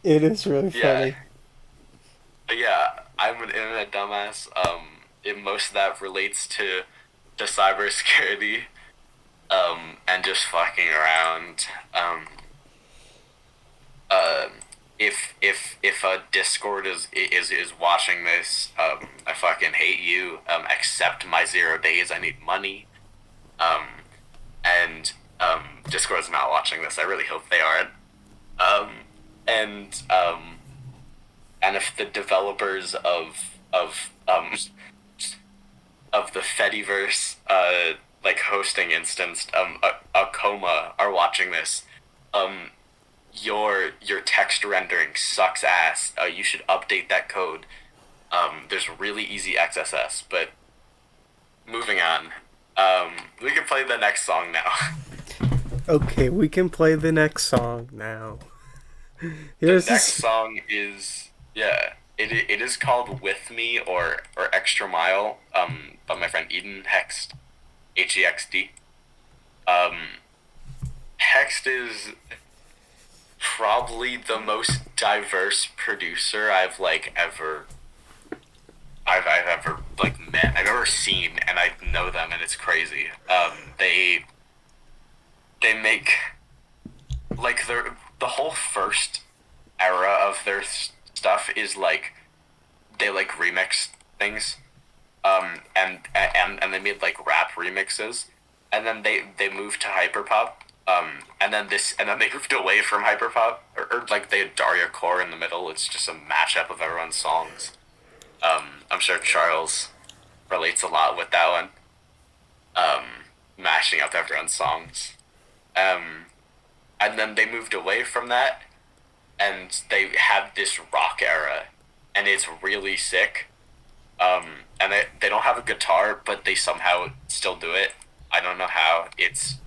It is really funny. Yeah, I'm an internet dumbass. Most of that relates to cybersecurity, and just fucking around. If a Discord is watching this, I fucking hate you. Accept my 0 days. I need money. And Discord's not watching this. I really hope they aren't. And if the developers of of the Fediverse like hosting instance, a coma are watching this, your text rendering sucks ass. You should update that code. There's really easy XSS, but moving on. We can play the next song now. Okay, we can play the next song now. The next song is, it is called With Me or Extra Mile, by my friend Eden, hexd, hexd. Hexd is probably the most diverse producer I've ever met, I've ever seen, and I know them, and it's crazy. They make the whole first era of their stuff is they remix things, and they made rap remixes, and then they moved to hyperpop, and then they moved away from hyperpop, or they had Daria Core in the middle. It's just a mashup of everyone's songs. I'm sure Charles relates a lot with that one. Mashing up everyone's songs. And then they moved away from that, and they had this rock era, and it's really sick. And they don't have a guitar, but they somehow still do it. I don't know how. It's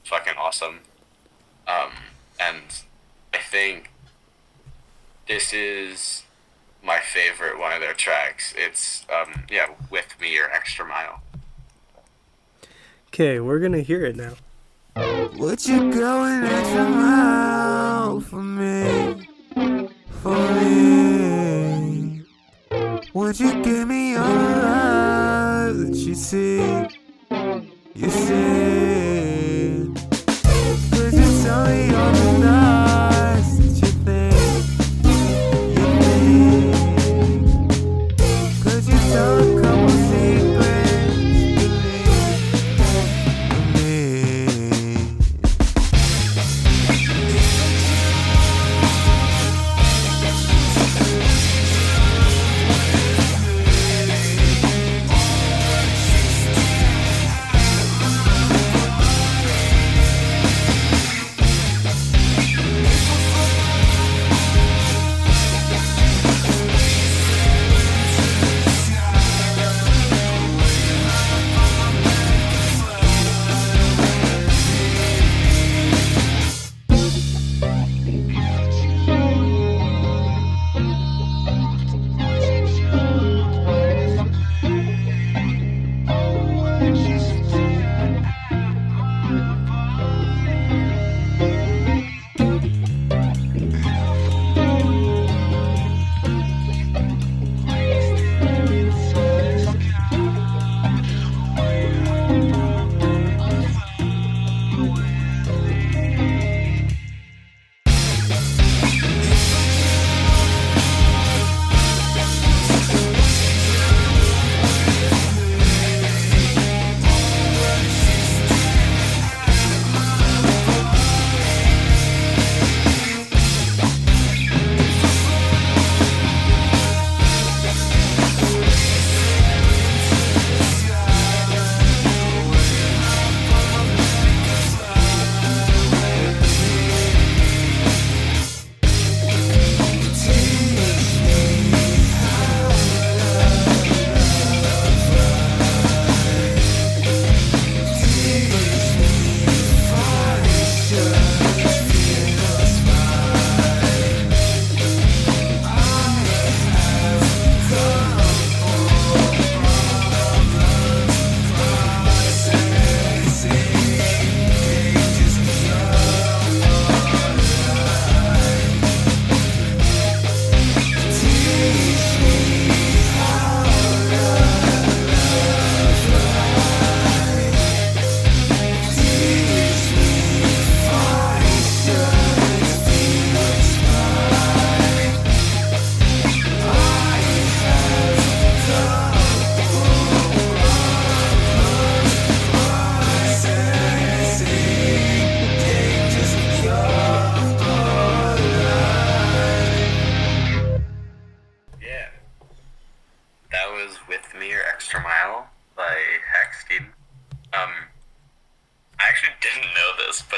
fucking awesome. And I think this is my favorite one of their tracks. It's With Me or Extra Mile. Okay, we're gonna hear it now. Would you go an extra mile for me? For me? Would you give me all the love that you see? You see? Could you tell me all the lies that you think? Could you tell a couple secrets to me?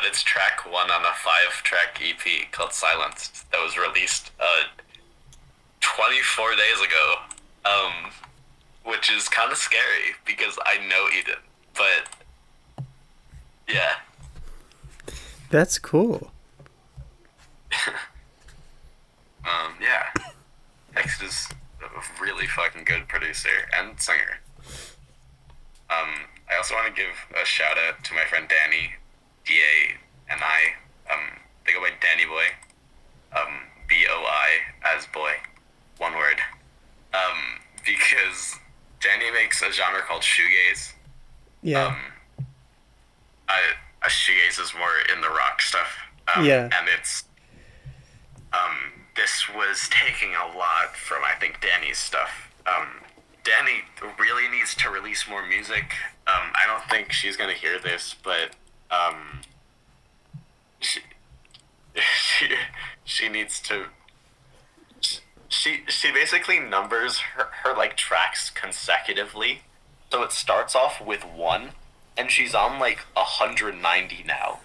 but it's track 1 on a 5-track EP called Silenced that was released 24 days ago, which is kind of scary because I know Eden, but yeah. That's cool. Yeah. hexd is a really fucking good producer and singer. I also want to give a shout out to my friend Danny, DA, and I. They go by Danny Boy, BOI as boy, one word. Because Danny makes a genre called shoegaze. Yeah. A shoegaze is more in the rock stuff. Yeah. And it's, this was taking a lot from, I think, Danny's stuff. Danny really needs to release more music. I don't think she's gonna hear this, but she needs to. She basically numbers her like tracks consecutively, so it starts off with 1, and she's on like 190 now.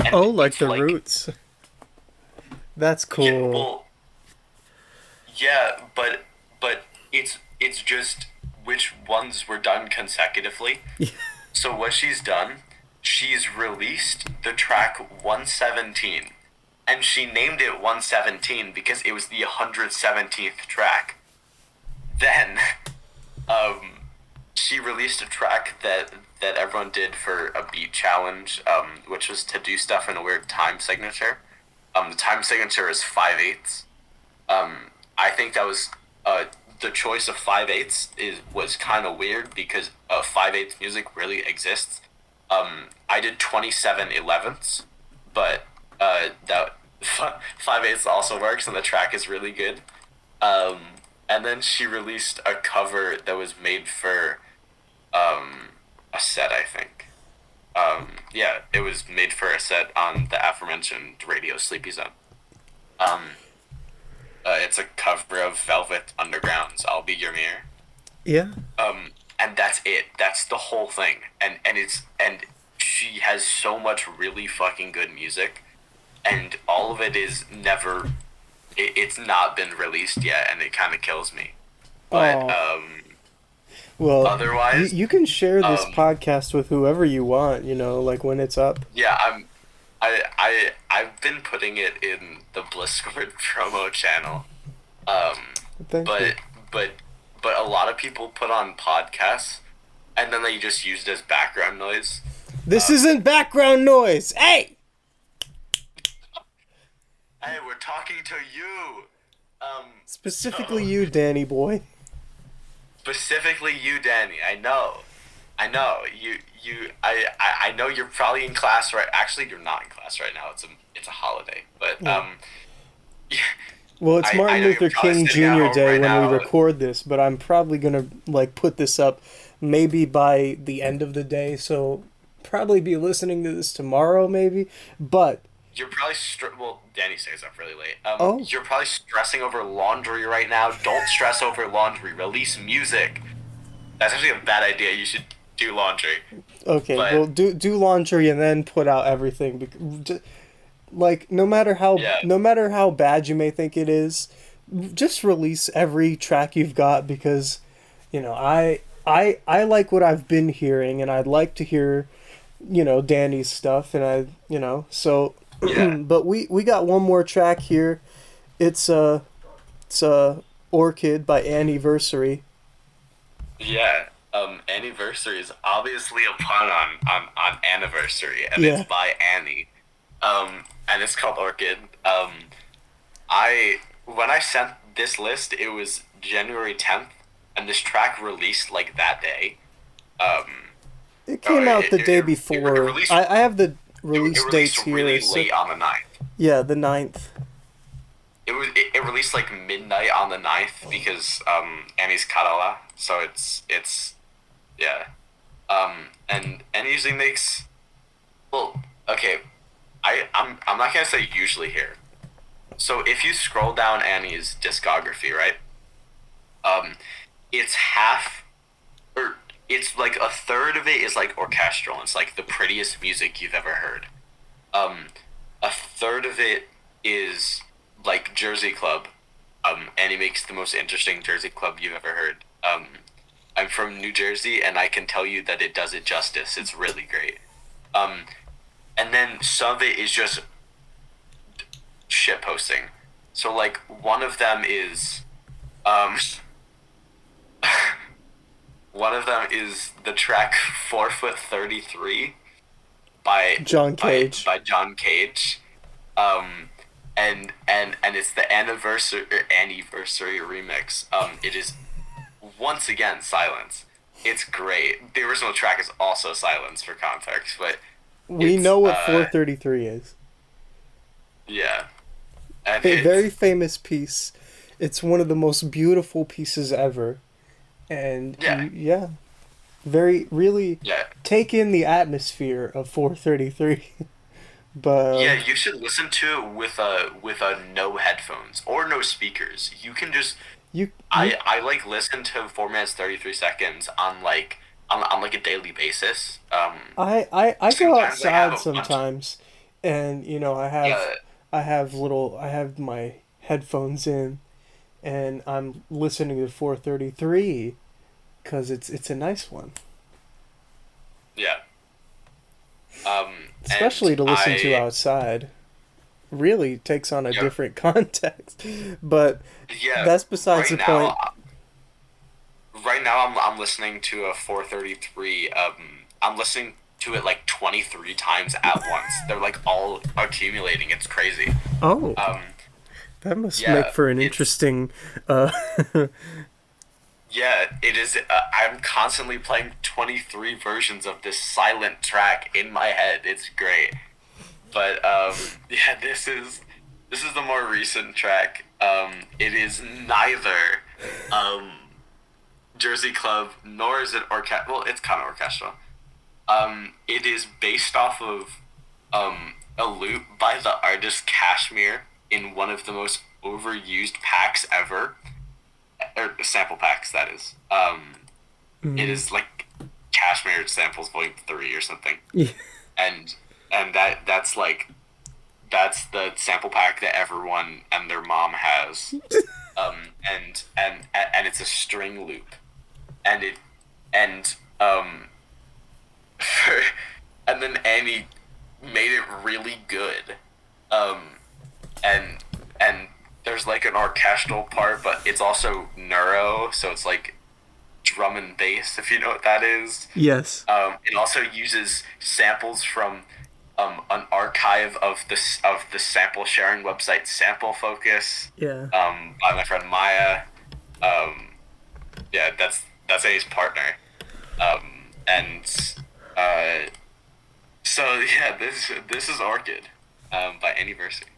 And Oh, like it's the Roots. That's cool. Yeah, well, yeah, but it's just which ones were done consecutively. So what she's done, she's released the track 117, and she named it 117 because it was the 117th track. Then, she released a track that everyone did for a beat challenge, which was to do stuff in a weird time signature. The time signature is 5/8. I think that was the choice of 5/8 was kind of weird because 5/8 music really exists. I did 27/11, but that 5/8 also works, and the track is really good. And then she released a cover that was made for a set, I think. Yeah, it was made for a set on the aforementioned Radio Sleepy Zone. It's a cover of Velvet Underground's "I'll Be Your Mirror." Yeah. And that's it. That's the whole thing. And she has so much really fucking good music, and all of it is never. It's not been released yet, and it kind of kills me. But well, otherwise, you can share this podcast with whoever you want. You know, like when it's up. Yeah, I've been putting it in the Blisscord promo channel. Thank you. But a lot of people put on podcasts, and then they just use it as background noise. This isn't background noise. Hey. Hey, we're talking to you. Specifically you, Danny boy. Specifically you, Danny. I know. I know you're probably in class right. Actually, you're not in class right now. It's a holiday, but Well, it's Martin Luther King Jr. Day when we record this, but I'm probably gonna like put this up maybe by the end of the day, so probably be listening to this tomorrow, maybe. But you're probably Danny stays up really late. Oh. You're probably stressing over laundry right now. Don't stress over laundry. Release music. That's actually a bad idea. You should do laundry. Okay, well, do laundry and then put out everything. Like no matter how bad you may think it is, just release every track you've got, because you know I like what I've been hearing, and I'd like to hear, you know, Danny's stuff, and so. Yeah. But we got one more track here. It's Orchid by Annieversary. Yeah. Anniversary is obviously a pun on anniversary, and it's by Annie. And it's called Orchid. When I sent this list, it was January 10th, and this track released like that day. It came out the day before. I have the release dates here. Really late on the 9th. Yeah, the 9th. It released like midnight on the 9th because Annie's Karala, so it's yeah. And Annie usually makes, well, okay, I'm not gonna say usually here. So if you scroll down Annie's discography, right? It's half, or it's like a third of it is like orchestral. It's like the prettiest music you've ever heard. A third of it is like Jersey Club, and he makes the most interesting Jersey Club you've ever heard. I'm from New Jersey, and I can tell you that it does it justice. It's really great. And then some of it is just shit posting. So like one of them is, one of them is the track 4'33" by John Cage. By John Cage. And it's the anniversary remix. It is once again silence. It's great. The original track is also silence for context, but we know what 433 is. Yeah. And A very famous piece. It's one of the most beautiful pieces ever. And yeah. Very really take in the atmosphere of 433. But yeah, you should listen to it with no headphones or no speakers. You can just I like listen to 4 minutes 33 seconds on like a daily basis. I go outside sometimes, and you know I have my headphones in, and I'm listening to 433 because it's a nice one. Yeah. Especially to listen to outside. Really takes on a different context. But that's besides the point. Right now I'm listening to a 433. I'm listening to it like 23 times at once. They're like all accumulating. It's crazy. Oh. That must make for an interesting Yeah, it is. I'm constantly playing 23 versions of this silent track in my head. It's great. But yeah, this is the more recent track. It is neither Jersey Club nor is it well, it's kind of orchestral. It is based off of a loop by the artist Kashmir in one of the most overused packs ever. Or sample packs, that is. It is like Kashmir Samples Volume 3 or something. Yeah. And that's the sample pack that everyone and their mom has. And it's a string loop. And then Annie made it really good. And there's like an orchestral part, but it's also neuro, so it's like drum and bass, if you know what that is. Yes. It also uses samples from an archive of the sample sharing website Sample Focus. Yeah. By my friend Maya. Yeah, that's Annie's partner. So yeah, this is Orchid, by Anniversary.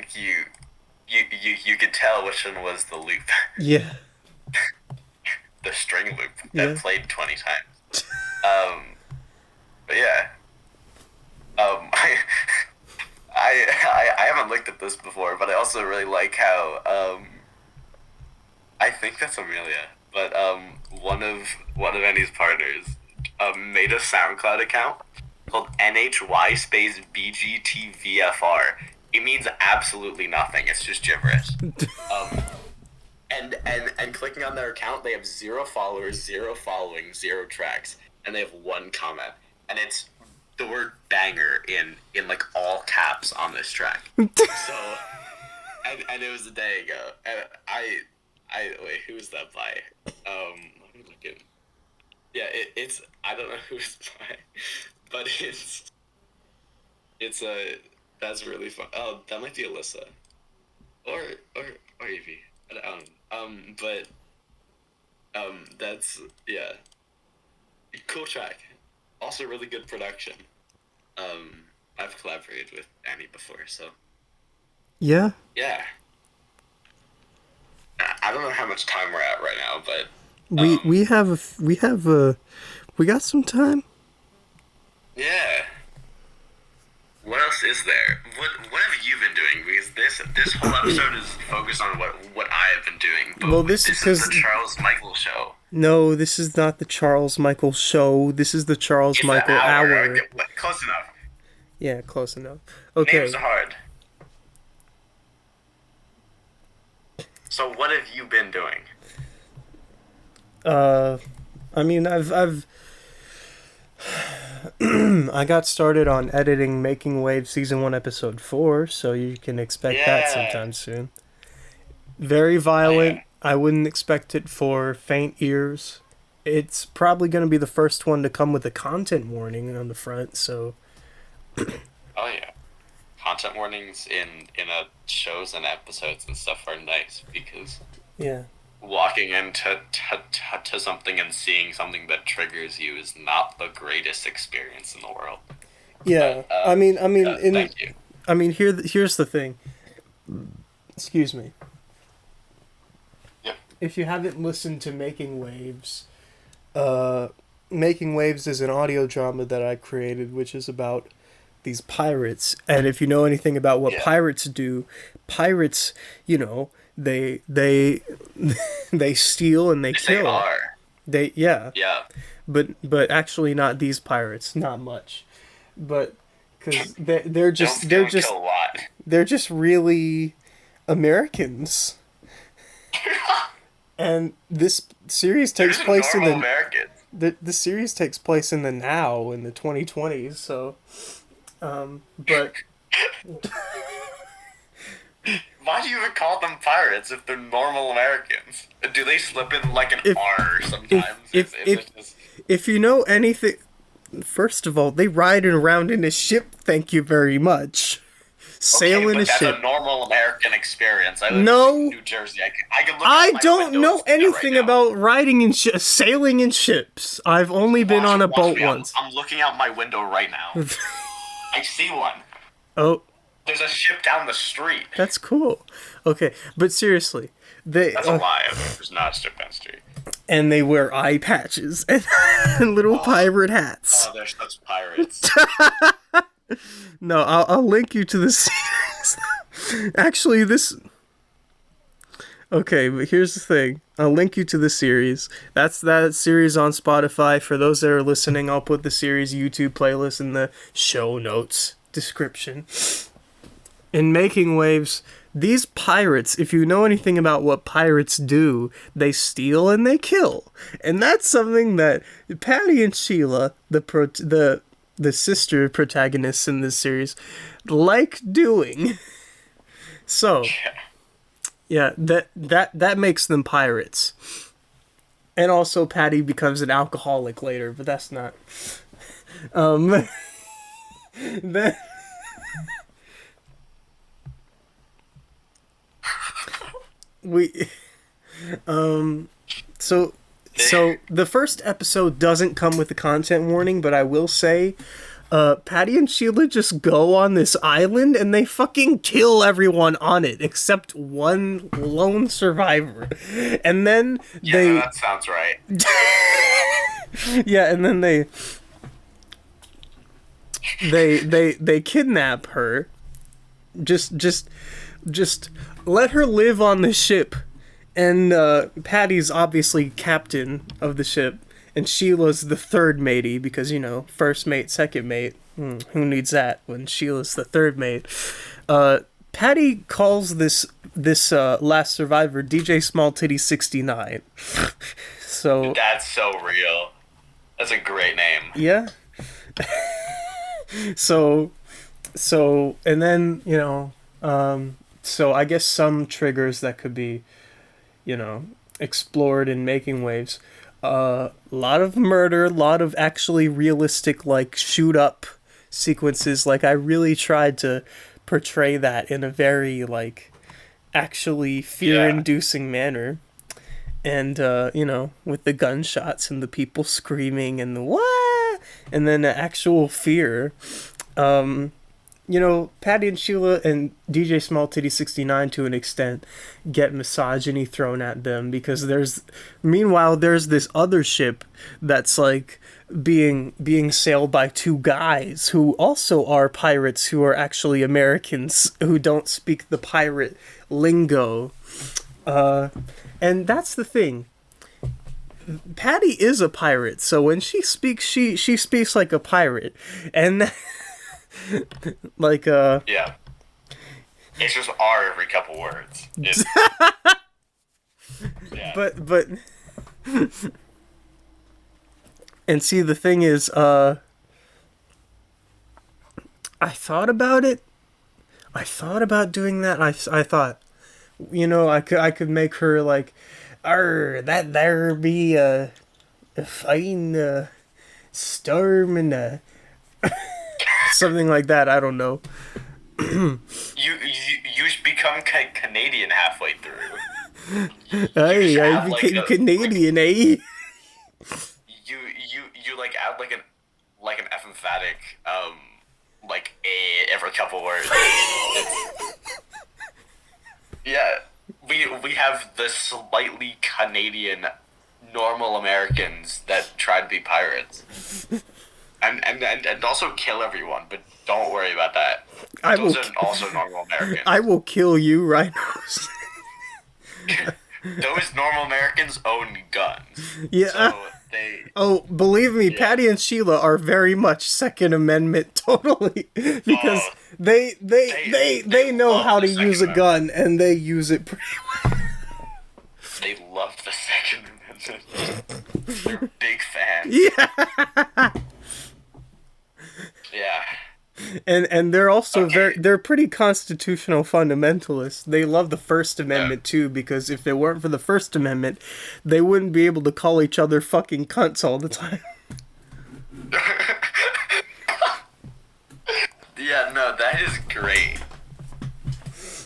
think you could tell which one was the loop. Yeah. The string loop that played 20 times. But yeah. I haven't looked at this before, but I also really like how I think that's Amelia, but one of Annie's partners made a SoundCloud account called NHY space BGTVFR. It means absolutely nothing. It's just gibberish. And clicking on their account, they have 0 followers, 0 following, 0 tracks, and they have 1 comment, and it's the word banger in like all caps on this track. So, and it was a day ago, and I wait, who was that by? Let me look at. Yeah, it's I don't know who it's by, but it's a that's really fun. Oh, that might be Alyssa, or Evie. I don't but that's cool track. Also, really good production. I've collaborated with Annie before, so Yeah. yeah. I don't know how much time we're at right now, but we got some time. Yeah. What else is there? What have you been doing? Because this whole episode is focused on what I have been doing. But Well, this is the Charles Michael show. No, this is not the Charles Michael show. This is the Charles It's Michael an hour. hour. Close enough. Yeah, close enough. Okay. Names are hard. So what have you been doing? I mean, I've I got started on editing Making Waves Season 1, Episode 4, so you can expect that sometime soon. Very violent. I wouldn't expect it for faint ears. It's probably going to be the first one to come with a content warning on the front, so... Oh, yeah. Content warnings in shows and episodes and stuff are nice, because... Yeah. Walking into to something and seeing something that triggers you is not the greatest experience in the world. Yeah, but, I mean, thank you. I mean, here's the thing. Excuse me. Yep. If you haven't listened to Making Waves, Making Waves is an audio drama that I created, which is about these pirates. And if you know anything about what pirates do, pirates, you know, they steal and they kill. They are. Yeah. But actually not these pirates, not much. But cuz they're just they're just really Americans. And this series takes place in the series takes place in the now, in the 2020s, so but why do you even call them pirates if they're normal Americans? Do they slip in like an R sometimes? If you know anything, first of all, they ride around in a ship. Thank you very much. Sail in a ship. That's a normal American experience. I live in New Jersey. I can look I out my don't window know and see that anything right now. about riding in sailing in ships. I've only been on a boat me. once. I'm looking out my window right now. I see one. Oh. There's a ship down the street. That's cool. Okay, but seriously, That's a lie. There's not a ship down the street. And they wear eye patches and little pirate hats. Oh, they're such pirates. No, I'll link you to the series. Actually, this... Okay, but here's the thing. I'll link you to the series. That's that series on Spotify. For those that are listening, I'll put the series YouTube playlist in the show notes description. In Making Waves, these pirates, if you know anything about what pirates do, they steal and they kill. And that's something that Patty and Sheila, the sister protagonists in this series, like doing. So, yeah, that makes them pirates. And also Patty becomes an alcoholic later, but that's not... That... So the first episode doesn't come with a content warning, but I will say, Patty and Sheila just go on this island and they fucking kill everyone on it except one lone survivor. And then that sounds right. Yeah, and then they kidnap her. Just let her live on the ship. And Patty's obviously captain of the ship, and Sheila's the third matey because, you know, first mate, second mate. Who needs that when Sheila's the third mate? Patty calls this last survivor DJ Small Titty 69. So that's so real. That's a great name. Yeah. So and then, you know, so I guess some triggers that could be, you know, explored in Making Waves. A lot of murder, a lot of actually realistic, like, shoot up sequences. Like, I really tried to portray that in a very, like, actually fear-inducing manner. And, you know, with the gunshots and the people screaming and the what? And then the actual fear. You know, Patty and Sheila and DJ Small Titty 69 to an extent get misogyny thrown at them because meanwhile there's this other ship that's like being sailed by two guys who also are pirates who are actually Americans who don't speak the pirate lingo. And that's the thing. Patty is a pirate, so when she speaks, she speaks like a pirate. And like yeah, it's just R every couple words. Yeah. But and see, the thing is, I thought about it. I thought about doing that. I thought, you know, I could make her like, that there be a fine storm and something like that. I don't know. You become Canadian halfway through. Hey, I became Canadian, eh? You like add like an F emphatic like a every couple words. Yeah, we have the slightly Canadian normal Americans that try to be pirates. And also kill everyone, but don't worry about that. Those are also normal Americans. I will kill you, Rhinozz. Those normal Americans own guns. Yeah. So Oh, believe me, yeah. Patty and Sheila are very much Second Amendment, totally, because they know how to use a gun, and they use it pretty well. They love the Second Amendment. They're big fans. Yeah. Yeah. And they're also they're pretty constitutional fundamentalists. They love the First Amendment too, because if it weren't for the First Amendment, they wouldn't be able to call each other fucking cunts all the time. Yeah, no, that is great.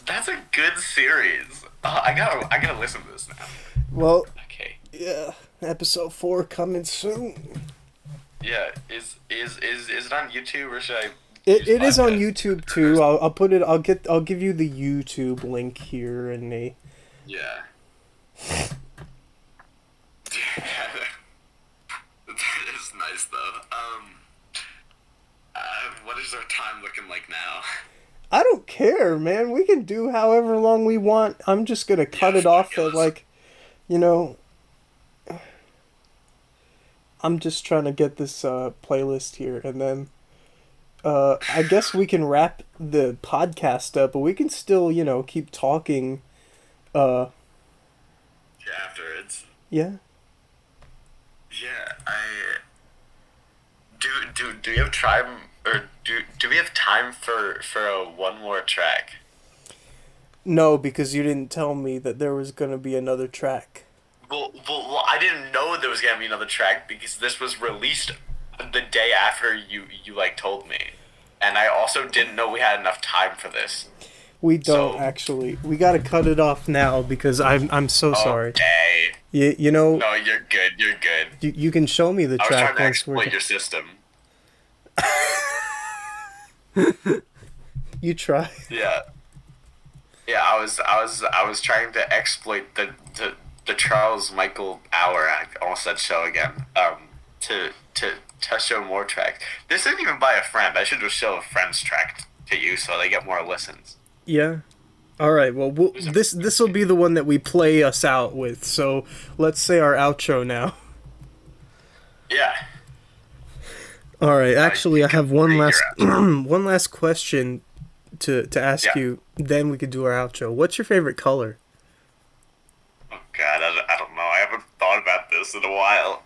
That's a good series. I gotta listen to this now. Well, okay. Yeah, episode 4 coming soon. Yeah, is it on YouTube or should I? It is on YouTube too. I'll put it. I'll give you the YouTube link here in the. Yeah. That is nice though. What is our time looking like now? I don't care, man. We can do however long we want. I'm just gonna cut it off at like, you know. I'm just trying to get this playlist here, and then I guess we can wrap the podcast up, but we can still, you know, keep talking. Afterwards. Yeah. Yeah, do we have time, or do we have time for one more track? No, because you didn't tell me that there was gonna be another track. Well, I didn't know there was gonna be another track because this was released the day after you like told me, and I also didn't know we had enough time for this. We don't actually. We gotta cut it off now because I'm so sorry. Okay. You know. No, you're good. You're good. You can show me the track I was trying to once exploit your system. You try. Yeah. Yeah, I was trying to exploit the Charles Michael hour. I almost said show again. To show more tracks. This isn't even by a friend. I should just show a friend's track to you so they get more listens. Yeah. All right. Well, this will be the one that we play us out with. So let's say our outro now. Yeah. All right. Actually, I have one last question to ask you. Then we could do our outro. What's your favorite color? Oh God, I don't know. I haven't thought about this in a while.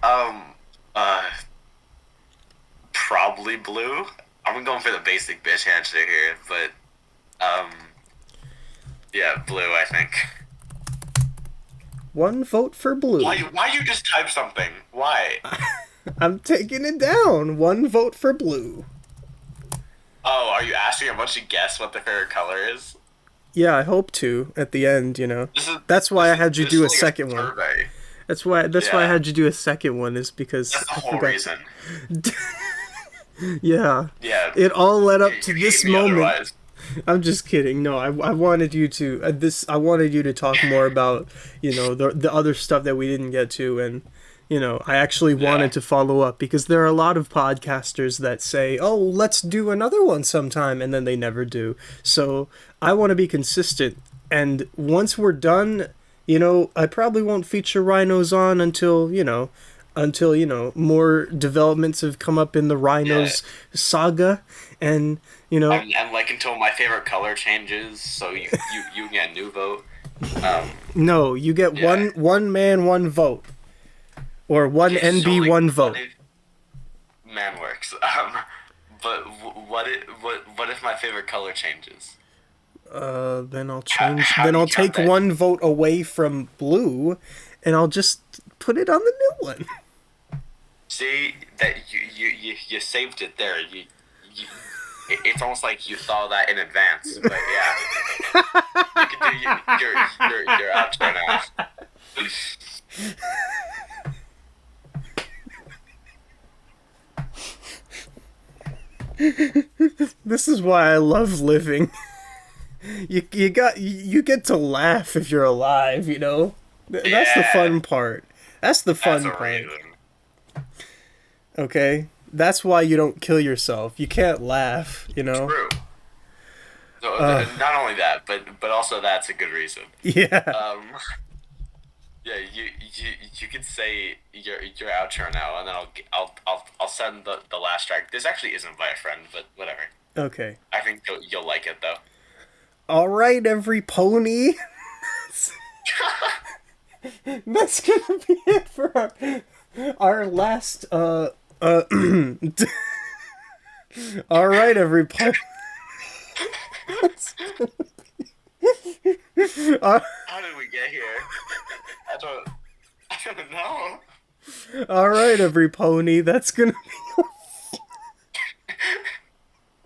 Probably blue. I'm going for the basic bitch answer here, but yeah, blue. I think. One vote for blue. Why you just type something? Why? I'm taking it down. One vote for blue. Oh, are you asking a bunch of guess what their favorite color is? Yeah, I hope to at the end. That's why I had you do a second one. That's why I had you do a second one, is because that's the whole reason. Yeah. Yeah. It all led up to this moment. Otherwise. I'm just kidding. No, I wanted you to I wanted you to talk more about the other stuff that we didn't get to, and I actually wanted to follow up, because there are a lot of podcasters that say, "Oh, let's do another one sometime," and then they never do. So I want to be consistent, and once we're done, I probably won't feature Rhinozz on until more developments have come up in the Rhinozz saga, and and like until my favorite color changes, so you get a new vote. No, you get one man, one vote, or one NB, one vote. Man works. But what if my favorite color changes? Then I'll change. Then I'll take one vote away from blue, and I'll just put it on the new one. See that you saved it there. It's almost like you saw that in advance. But yeah, you can do your outro now. This is why I love living. You get to laugh if you're alive. That's the fun part. That's the fun part. Reason. Okay, that's why you don't kill yourself. You can't laugh. True. No, not only that, but also that's a good reason. Yeah. Yeah, you could say your outro now, and then I'll send the last track. This actually isn't by a friend, but whatever. Okay. I think you'll like it though. All right, every pony. That's gonna be it for our last. All right, every pony. How did we get here? I don't know. All right, every pony. That's gonna be.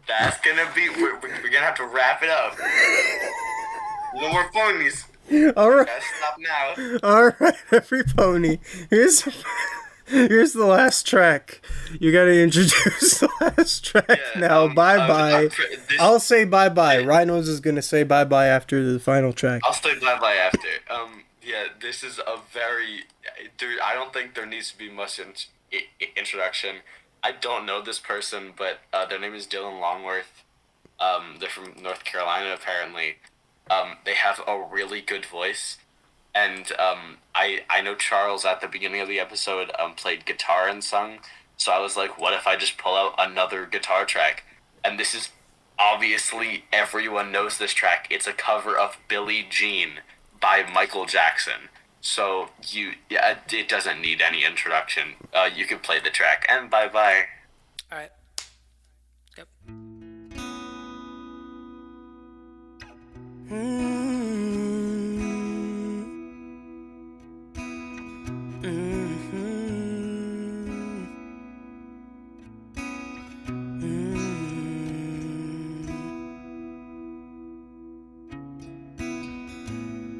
That's gonna be. We're gonna have to wrap it up. No more ponies. All right. Gotta stop now. All right, every pony. Here's the last track. You gotta introduce the last track now. Bye-bye. I'll say bye-bye. Rhinozz is gonna say bye-bye after the final track. I'll say bye-bye after. Yeah, this is a very... Dude, I don't think there needs to be much introduction. I don't know this person, but their name is Longworth. They're from North Carolina, apparently. They have a really good voice. And I know Charles at the beginning of the episode played guitar and sung, so I was like, what if I just pull out another guitar track? And this is obviously, everyone knows this track. It's a cover of Billie Jean by Michael Jackson. So it doesn't need any introduction. You can play the track, and bye-bye. All right. Yep.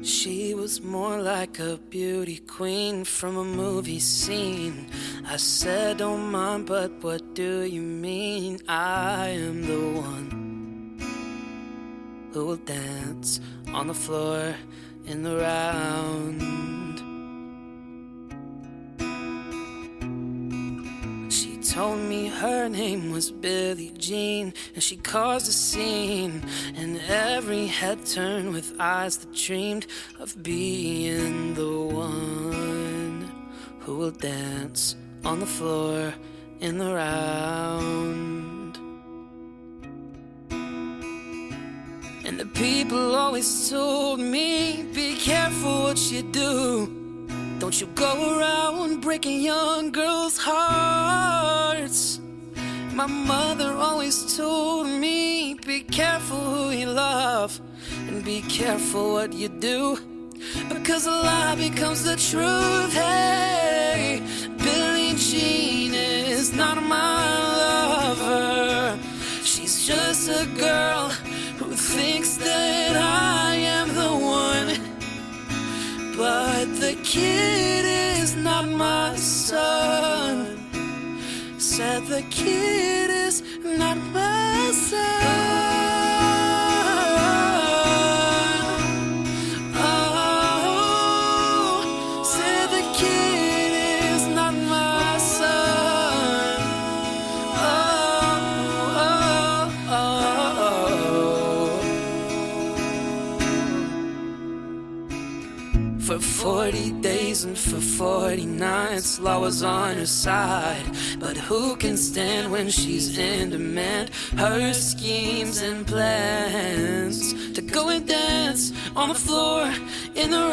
She was more like a beauty queen from a movie scene. I said, don't mind, but what do you mean? I am the one. who will dance on the floor in the round. She told me her name was Billie Jean, and she caused a scene, and every head turned with eyes that dreamed of being the one who will dance on the floor in the round. And the people always told me, be careful what you do. Don't you go around breaking young girls' hearts. My mother always told me, be careful who you love, and be careful what you do, because a lie becomes the truth. Hey, Billie Jean is not my lover. She's just a girl who thinks that I am the one. But the kid is not my son. Said the kid is not my son. Oh, said the kid is not my son. Oh, oh, oh. For 40 days and for 40 nights, law was on her side. But who can stand when she's in demand? Her schemes and plans to go and dance on the floor in the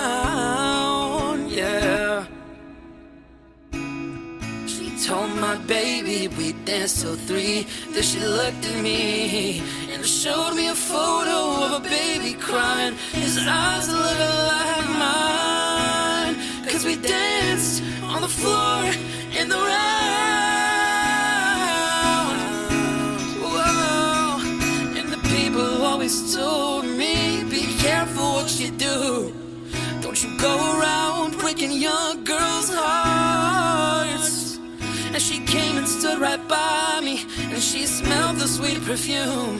round, yeah. She told my baby we'd dance till 3. Then she looked at me and showed me a photo of a baby crying. His eyes looked like mine, 'cause we danced on the floor in the round. Whoa. And the people always told me, be careful what you do. Don't you go around breaking young girls' hearts. And she came and stood right by me, and she smelled the sweet perfume.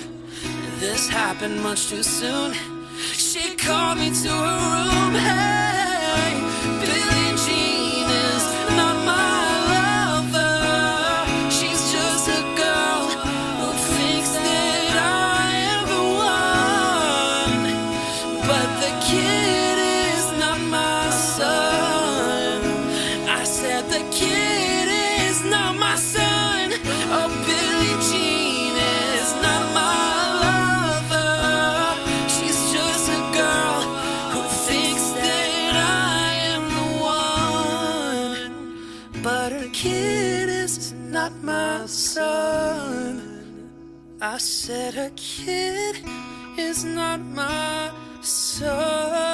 This happened much too soon. She called me to her room. Hey, Billie Jean is not my lover. She's just a girl who thinks that I am the one. But the kid is not my son. I said the kid is not my son. Oh, Billie Jean is not my lover. She's just a girl who thinks that I am the one. But her kid is not my son. I said her kid is not my son.